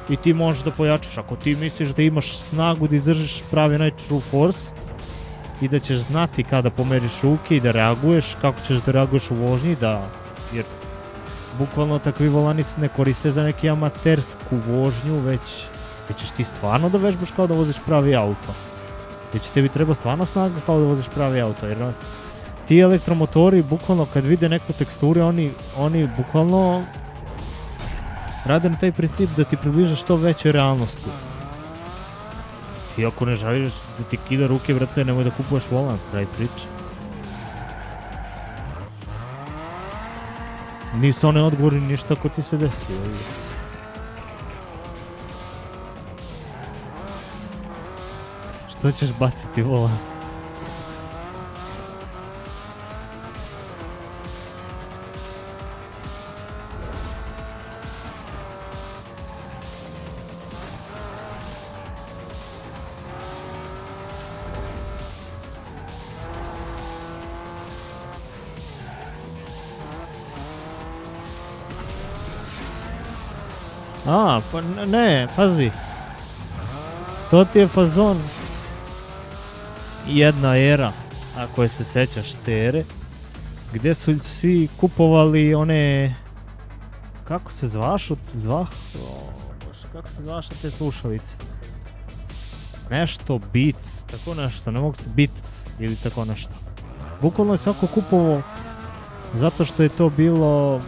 i ti možeš da pojačaš ako ti misliš da imaš snagu da izdržiš pravi onaj true force i da ćeš znati kada pomeriš ruke i da reaguješ, kako ćeš da reaguješ u vožnji, jer bukvalno takvi volani se ne koriste za neki amatersku vožnju, već ćeš ti stvarno da vežbaš kao da voziš pravi auto. Već tebi treba stvarno snaga kao da voziš pravi auto, jer ti elektromotori bukvalno kad vide neku teksturu, oni bukvalno rade na taj princip da ti približa što veće realnosti. Ti ako ne želiš da ti kida ruke, brate, nemoj da kupuješ volan, kraj priče. Nisu one odgovori ništa ako ti se desi. Što ćeš baciti volan? A, pa ne, pazi. To ti je fazon. Jedna era, ako je se sećaš te ere, gdje su svi kupovali one... Kako se zvašu? Kako se zvašu te slušalice? Nešto, Beats, tako nešto, ne mogu se Beats ili tako nešto. Bukvalno je svako kupovao zato što je to bilo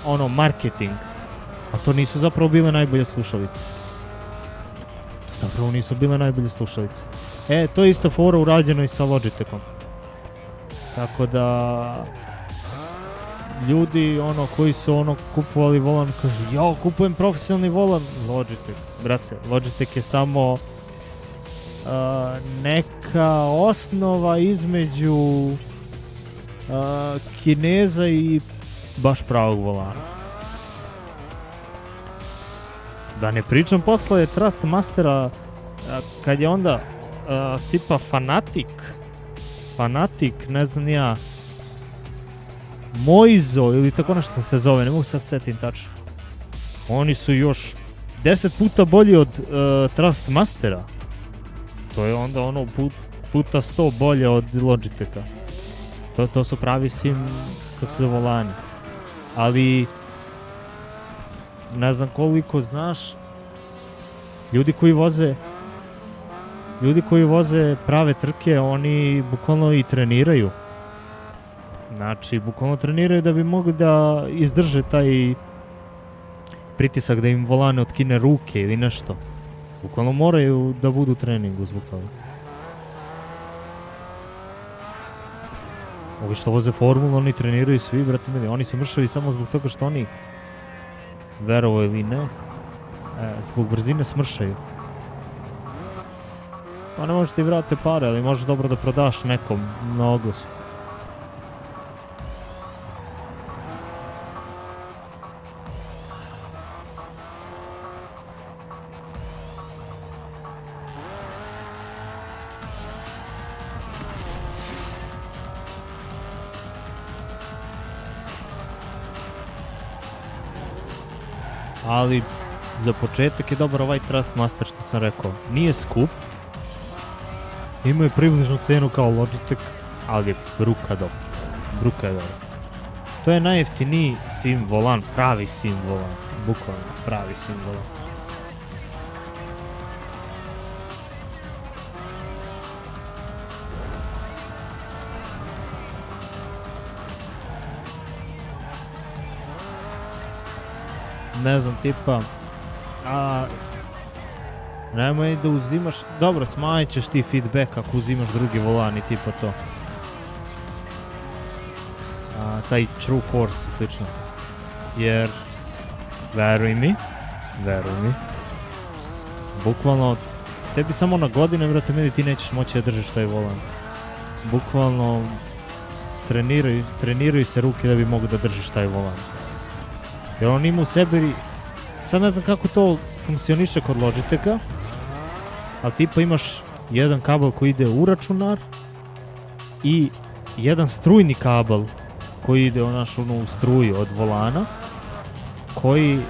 ono marketing, a to nisu zapravo bile najbolje slušalice. To zapravo nisu bile najbolje slušalice. To je isto fora urađeno i sa Logitechom. Tako da ljudi ono koji su ono kupovali volan kažu ja kupujem profesionalni volan. Logitech, brate, Logitech je samo neka osnova između Kineza i baš pravog volana. Da ne pričam posle Trustmastera kad je onda tipa Fanatic, ne znam ja, Moizo ili tako nešto se zove, ne mogu sad setim tačno. Oni su još 10 puta bolji od Trustmastera. To je onda ono puta 100 bolje od Logitecha. To su pravi sim, kako se zove, volani. Ali ne znam koliko znaš, ljudi koji voze prave trke, oni bukvalno i treniraju. Znači, bukvalno treniraju da bi mogli da izdrže taj pritisak da im volan ne otkine ruke ili nešto. Bukvalno moraju da budu u treningu zbog toga. Ovi što voze formulu, oni treniraju svi, brate mili. Oni su mršavi samo zbog toga što oni, verovo ili ne, zbog brzine smršaju. Pa ne možeš ti vratiti pare, ali možeš dobro da prodaš nekom na oglasu. Ali za početak je dobar ovaj Trustmaster što sam rekao. Nije skup, imaju približnu cenu kao Logitech, ali je bruka dobra. To je najjeftiniji sim volan, pravi sim volan, bukvalno pravi sim volan. Ne znam, tipa, nemoj da uzimaš, dobro, smanjit ćeš ti feedback ako uzimaš drugi volan i tipa to. Taj True Force i slično. Jer, veruj mi, bukvalno, tebi samo na godine, brate mili, ti nećeš moći da držiš taj volan. Bukvalno, treniraju se ruke da bi mogu da držiš taj volan. Jer on ima u sebi, sad ne znam kako to funkcioniše kod Logitecha, ali tipa imaš jedan kabel koji ide u računar i jedan strujni kabel koji ide u struju od volana, koji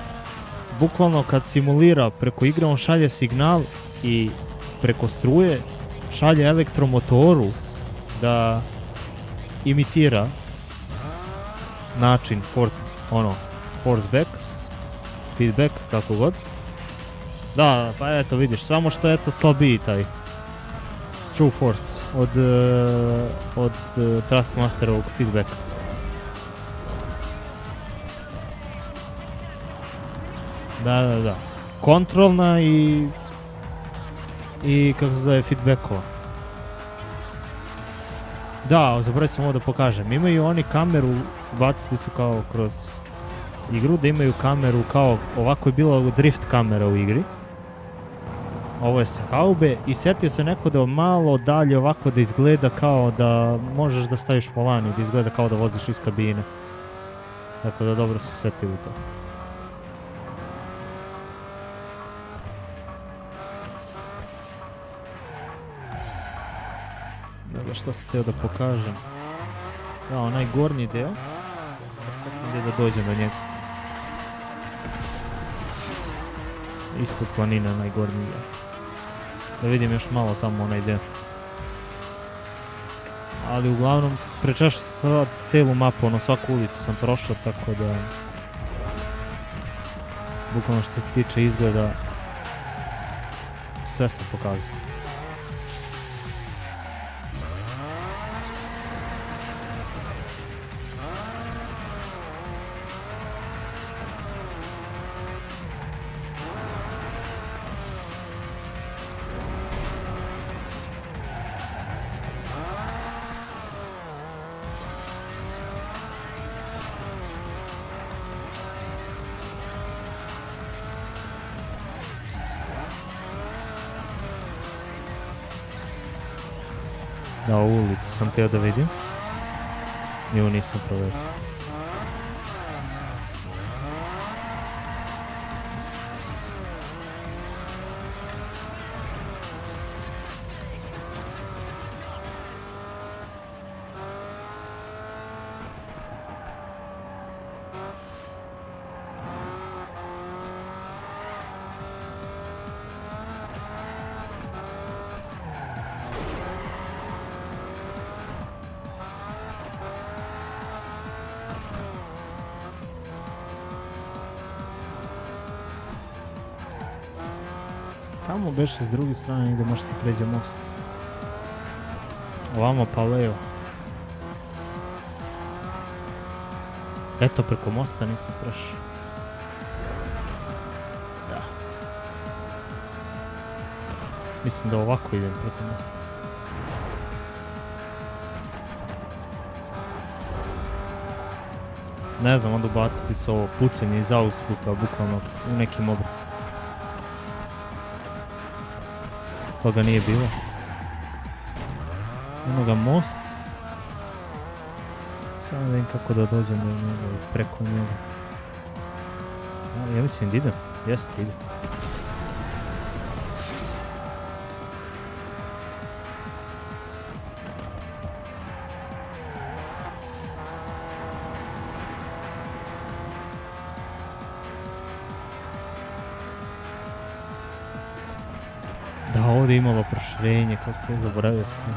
bukvalno kad simulira preko igre on šalje signal i preko struje šalje elektromotoru da imitira način force back, feedback, kako god. Da, pa eto vidiš, samo što je to slabiji taj True Force od Trustmasterovog feedbacka. Da. Kontrolna i kako se zove, feedbackova. Da, zaboravio sam ovo da pokažem. Imaju oni kameru, bacili su kao kroz igru, da imaju kameru kao, ovako je bila drift kamera u igri. Ovo je sa haube i setio se neko da malo dalje ovako da izgleda kao da možeš da staviš volan i da izgleda kao da voziš iz kabine. Tako da dobro su setili to. Ne znam šta sam htio da pokažem. Da, onaj gornji deo. Sad da dođem do njega. ispod planine najgornji. Da vidim još malo tamo onaj ide. Ali uglavnom prečašao sad cijelu mapu, ono svaku ulicu sam prošao, tako da bukvalno što se tiče izgleda sve sam pokazao. Da, ovu ulicu sam htio da vidim. I ovo nisam provjerio. Tamo beše s druge strane gdje može se pređe most. Ovamo pa levo. Eto preko mosta nisam prešao. Da. Mislim da ovako idem preko mosta. Ne znam, onda baciti se ovo pucanje iz auspuka, bukvalno u nekim obrtima. Toga nije bilo. Ono ga most. Samo da vidim kako da dođem do njega i preko njega. Ali ja mislim da idem. Jeste, idem. Da, ovdje je imalo proširenje, kako se zaboravio skroz.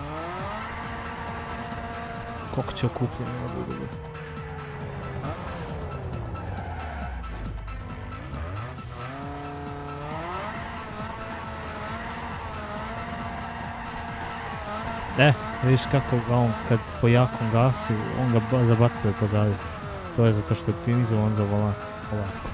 Koliko će okupljeno da bude. Vidiš kako ga on kad po jakom gasu, on ga zabacuje pozadnje. To je zato što je optimizovan za volan. Ovako.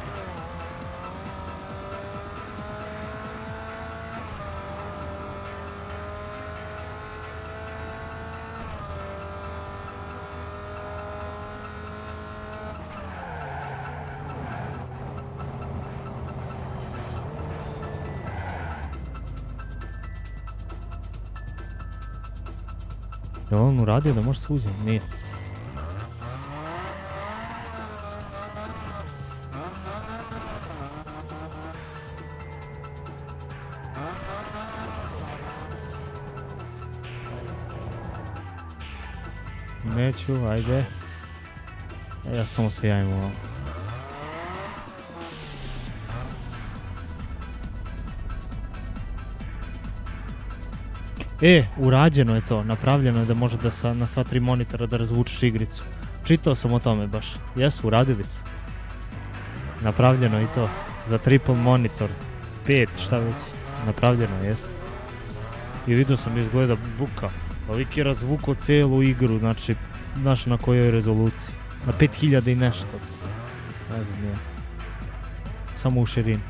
Je on uradio da može se uđe? Nije. Neću, ajde. Ja samo se javim ovako. Urađeno je to, napravljeno je da može da na sva 3 monitora da razvučeš igricu. Čitao sam o tome baš. Jesu, uradili se. Napravljeno je i to. Za triple monitor. 5, šta već. Napravljeno je, jeste. I vidio sam izgleda buka. Lik je razvukao cijelu igru, znači, znaš na kojoj rezoluciji. Na 5000 i nešto. Ne znam, nije. Samo u širini.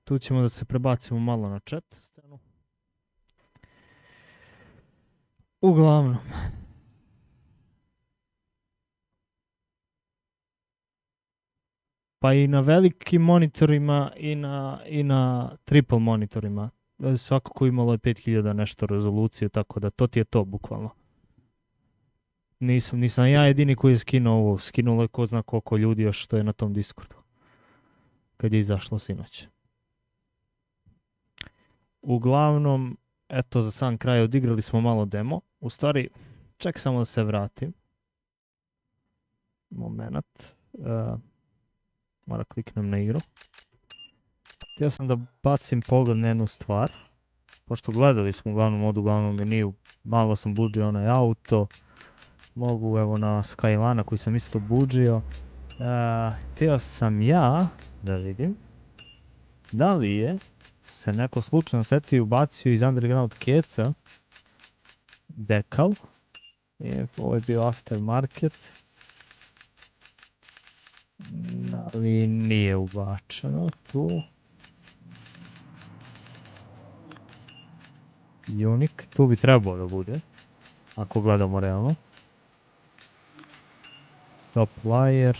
Tu ćemo da se prebacimo malo na chat scenu. Uglavnom. Pa i na velikim monitorima i na triple monitorima. Svakako imalo je 5000 nešto rezolucije, tako da to ti je to bukvalno. Nisam ja jedini koji je skinuo ovo. Skinulo je ko zna koliko ljudi još što je na tom Discordu. Kad je izašlo sinoć. Uglavnom, eto za sam kraj odigrali smo malo demo. U stvari, ček samo da se vratim. Moment. Mora kliknem na igru. Htio sam da bacim pogled na jednu stvar. Pošto gledali smo uglavnom od u glavnom meniju, malo sam budžio onaj auto. Mogu evo na Skylana koji sam isto budžio. Htio sam ja da vidim da li je se neko slučajno setio i ubacio iz Underground keca dekal. Ovo je bio aftermarket. Ali nije ubačeno tu. Unique, tu bi trebalo da bude, ako gledamo realno. Top wire.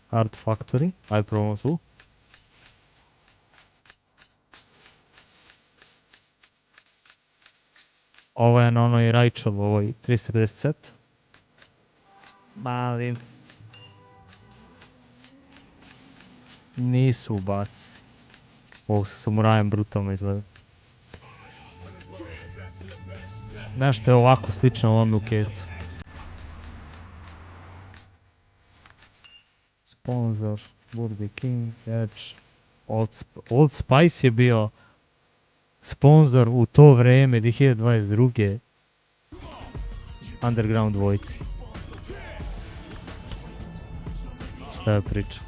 Art Factory, ajde probamo tu. Ovo je na onoj Raichel, ovoj 350. Mali. Nisu ubaci. Ovo sa samurajem brutalno izgleda. Nešto je ovako slično ovome u kecu. Sponsor, Burger King, Edge, Old Spice je bio sponsor u to vreme 2022. Underground dvojci. Šta je priča?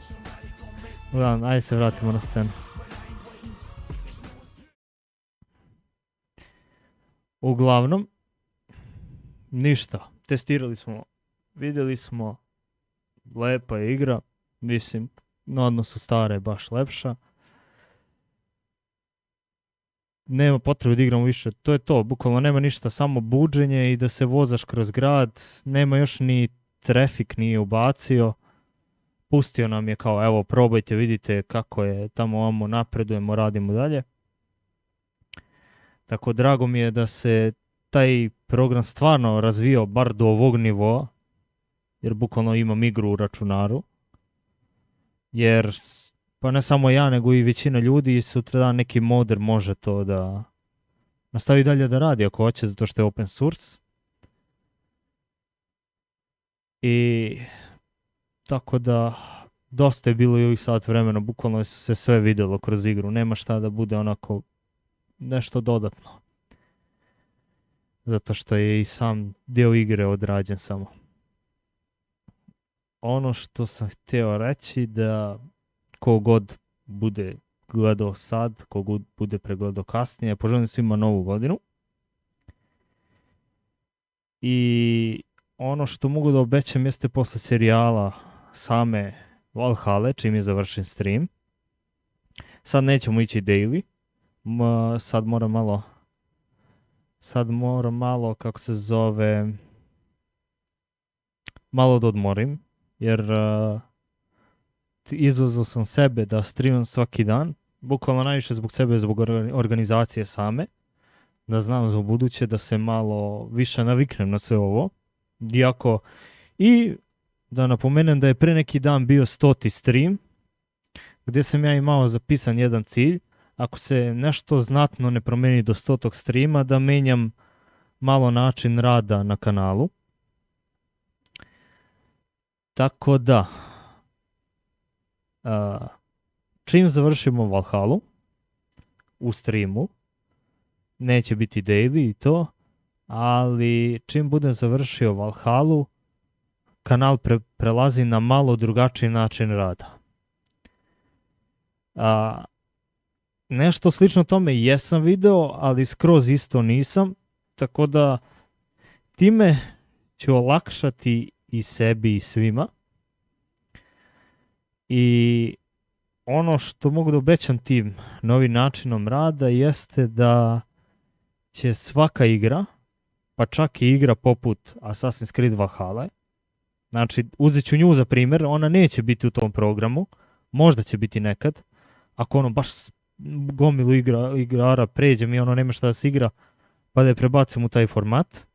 Uglavnom, ajde se vratimo na scenu. Uglavnom, ništa. Testirali smo, vidjeli smo, lepa je igra, mislim, na odnosu stara je baš lepša. Nema potrebe da igramo više, to je to, bukvalno nema ništa, samo buđenje i da se vozaš kroz grad, nema još ni trafik nije ubacio. Pustio nam je kao, evo, probajte, vidite kako je, tamo ovamo napredujemo, radimo dalje. Tako drago mi je da se taj program stvarno razvio bar do ovog nivoa, jer bukvalno imam igru u računaru. Jer, pa ne samo ja, nego i većina ljudi, sutradan neki moder može to da nastavi dalje da radi ako hoće, zato što je open source. I tako da dosta je bilo i ovih sat vremena, bukvalno se sve vidjelo kroz igru, nema šta da bude onako nešto dodatno. Zato što je i sam dio igre odrađen samo. Ono što sam htio reći da kogod bude gledao sad, kogod bude pregledao kasnije, poželim svima novu godinu. I ono što mogu da obećam jeste posle serijala same Valhalla, čim je završen stream. Sad nećemo ići daily. Sad moram malo, kako se zove, malo da odmorim, jer izvozao sam sebe da streamam svaki dan, bukvalno najviše zbog sebe, zbog organizacije same, da znam za buduće da se malo više naviknem na sve ovo. Iako, i da napomenem da je pre neki dan bio 100. stream, gdje sam ja imao zapisan jedan cilj, ako se nešto znatno ne promeni do 100. streama, da menjam malo način rada na kanalu. Tako da, čim završimo Valhallu u streamu, neće biti daily i to, ali čim budem završio Valhallu, kanal prelazi na malo drugačiji način rada. Nešto slično tome jesam video, ali skroz isto nisam, tako da time ću olakšati i sebi i svima. I ono što mogu da obećam tim novim načinom rada jeste da će svaka igra, pa čak i igra poput Assassin's Creed Valhalla, znači uzet ću nju za primjer, ona neće biti u tom programu, možda će biti nekad, ako ono baš gomilu igrara pređem i ono nema šta da se igra, pa da je prebacim u taj format.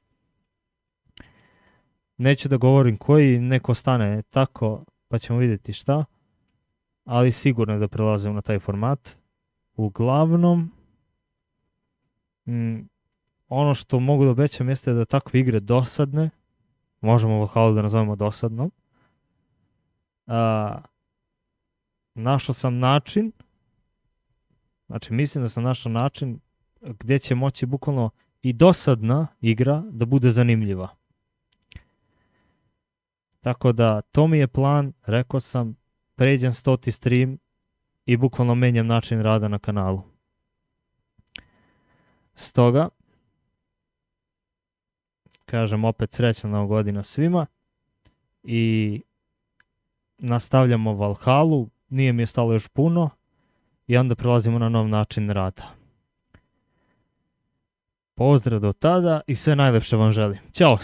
Neću da govorim koji, neko stane tako, pa ćemo vidjeti šta. Ali sigurno je da prelazimo na taj format. Uglavnom, ono što mogu da obećam jeste da takve igre dosadne, možemo Valhalu da nazovemo dosadnom. Našao sam način, znači mislim da sam našao način gdje će moći bukvalno i dosadna igra da bude zanimljiva. Tako da to mi je plan, rekao sam, pređem 100. stream i bukvalno menjam način rada na kanalu. Stoga, kažem opet srećna Nova godina svima i nastavljamo Valhalu, nije mi je stalo još puno i onda prelazimo na nov način rada. Pozdrav do tada i sve najlepše vam želim. Ćao!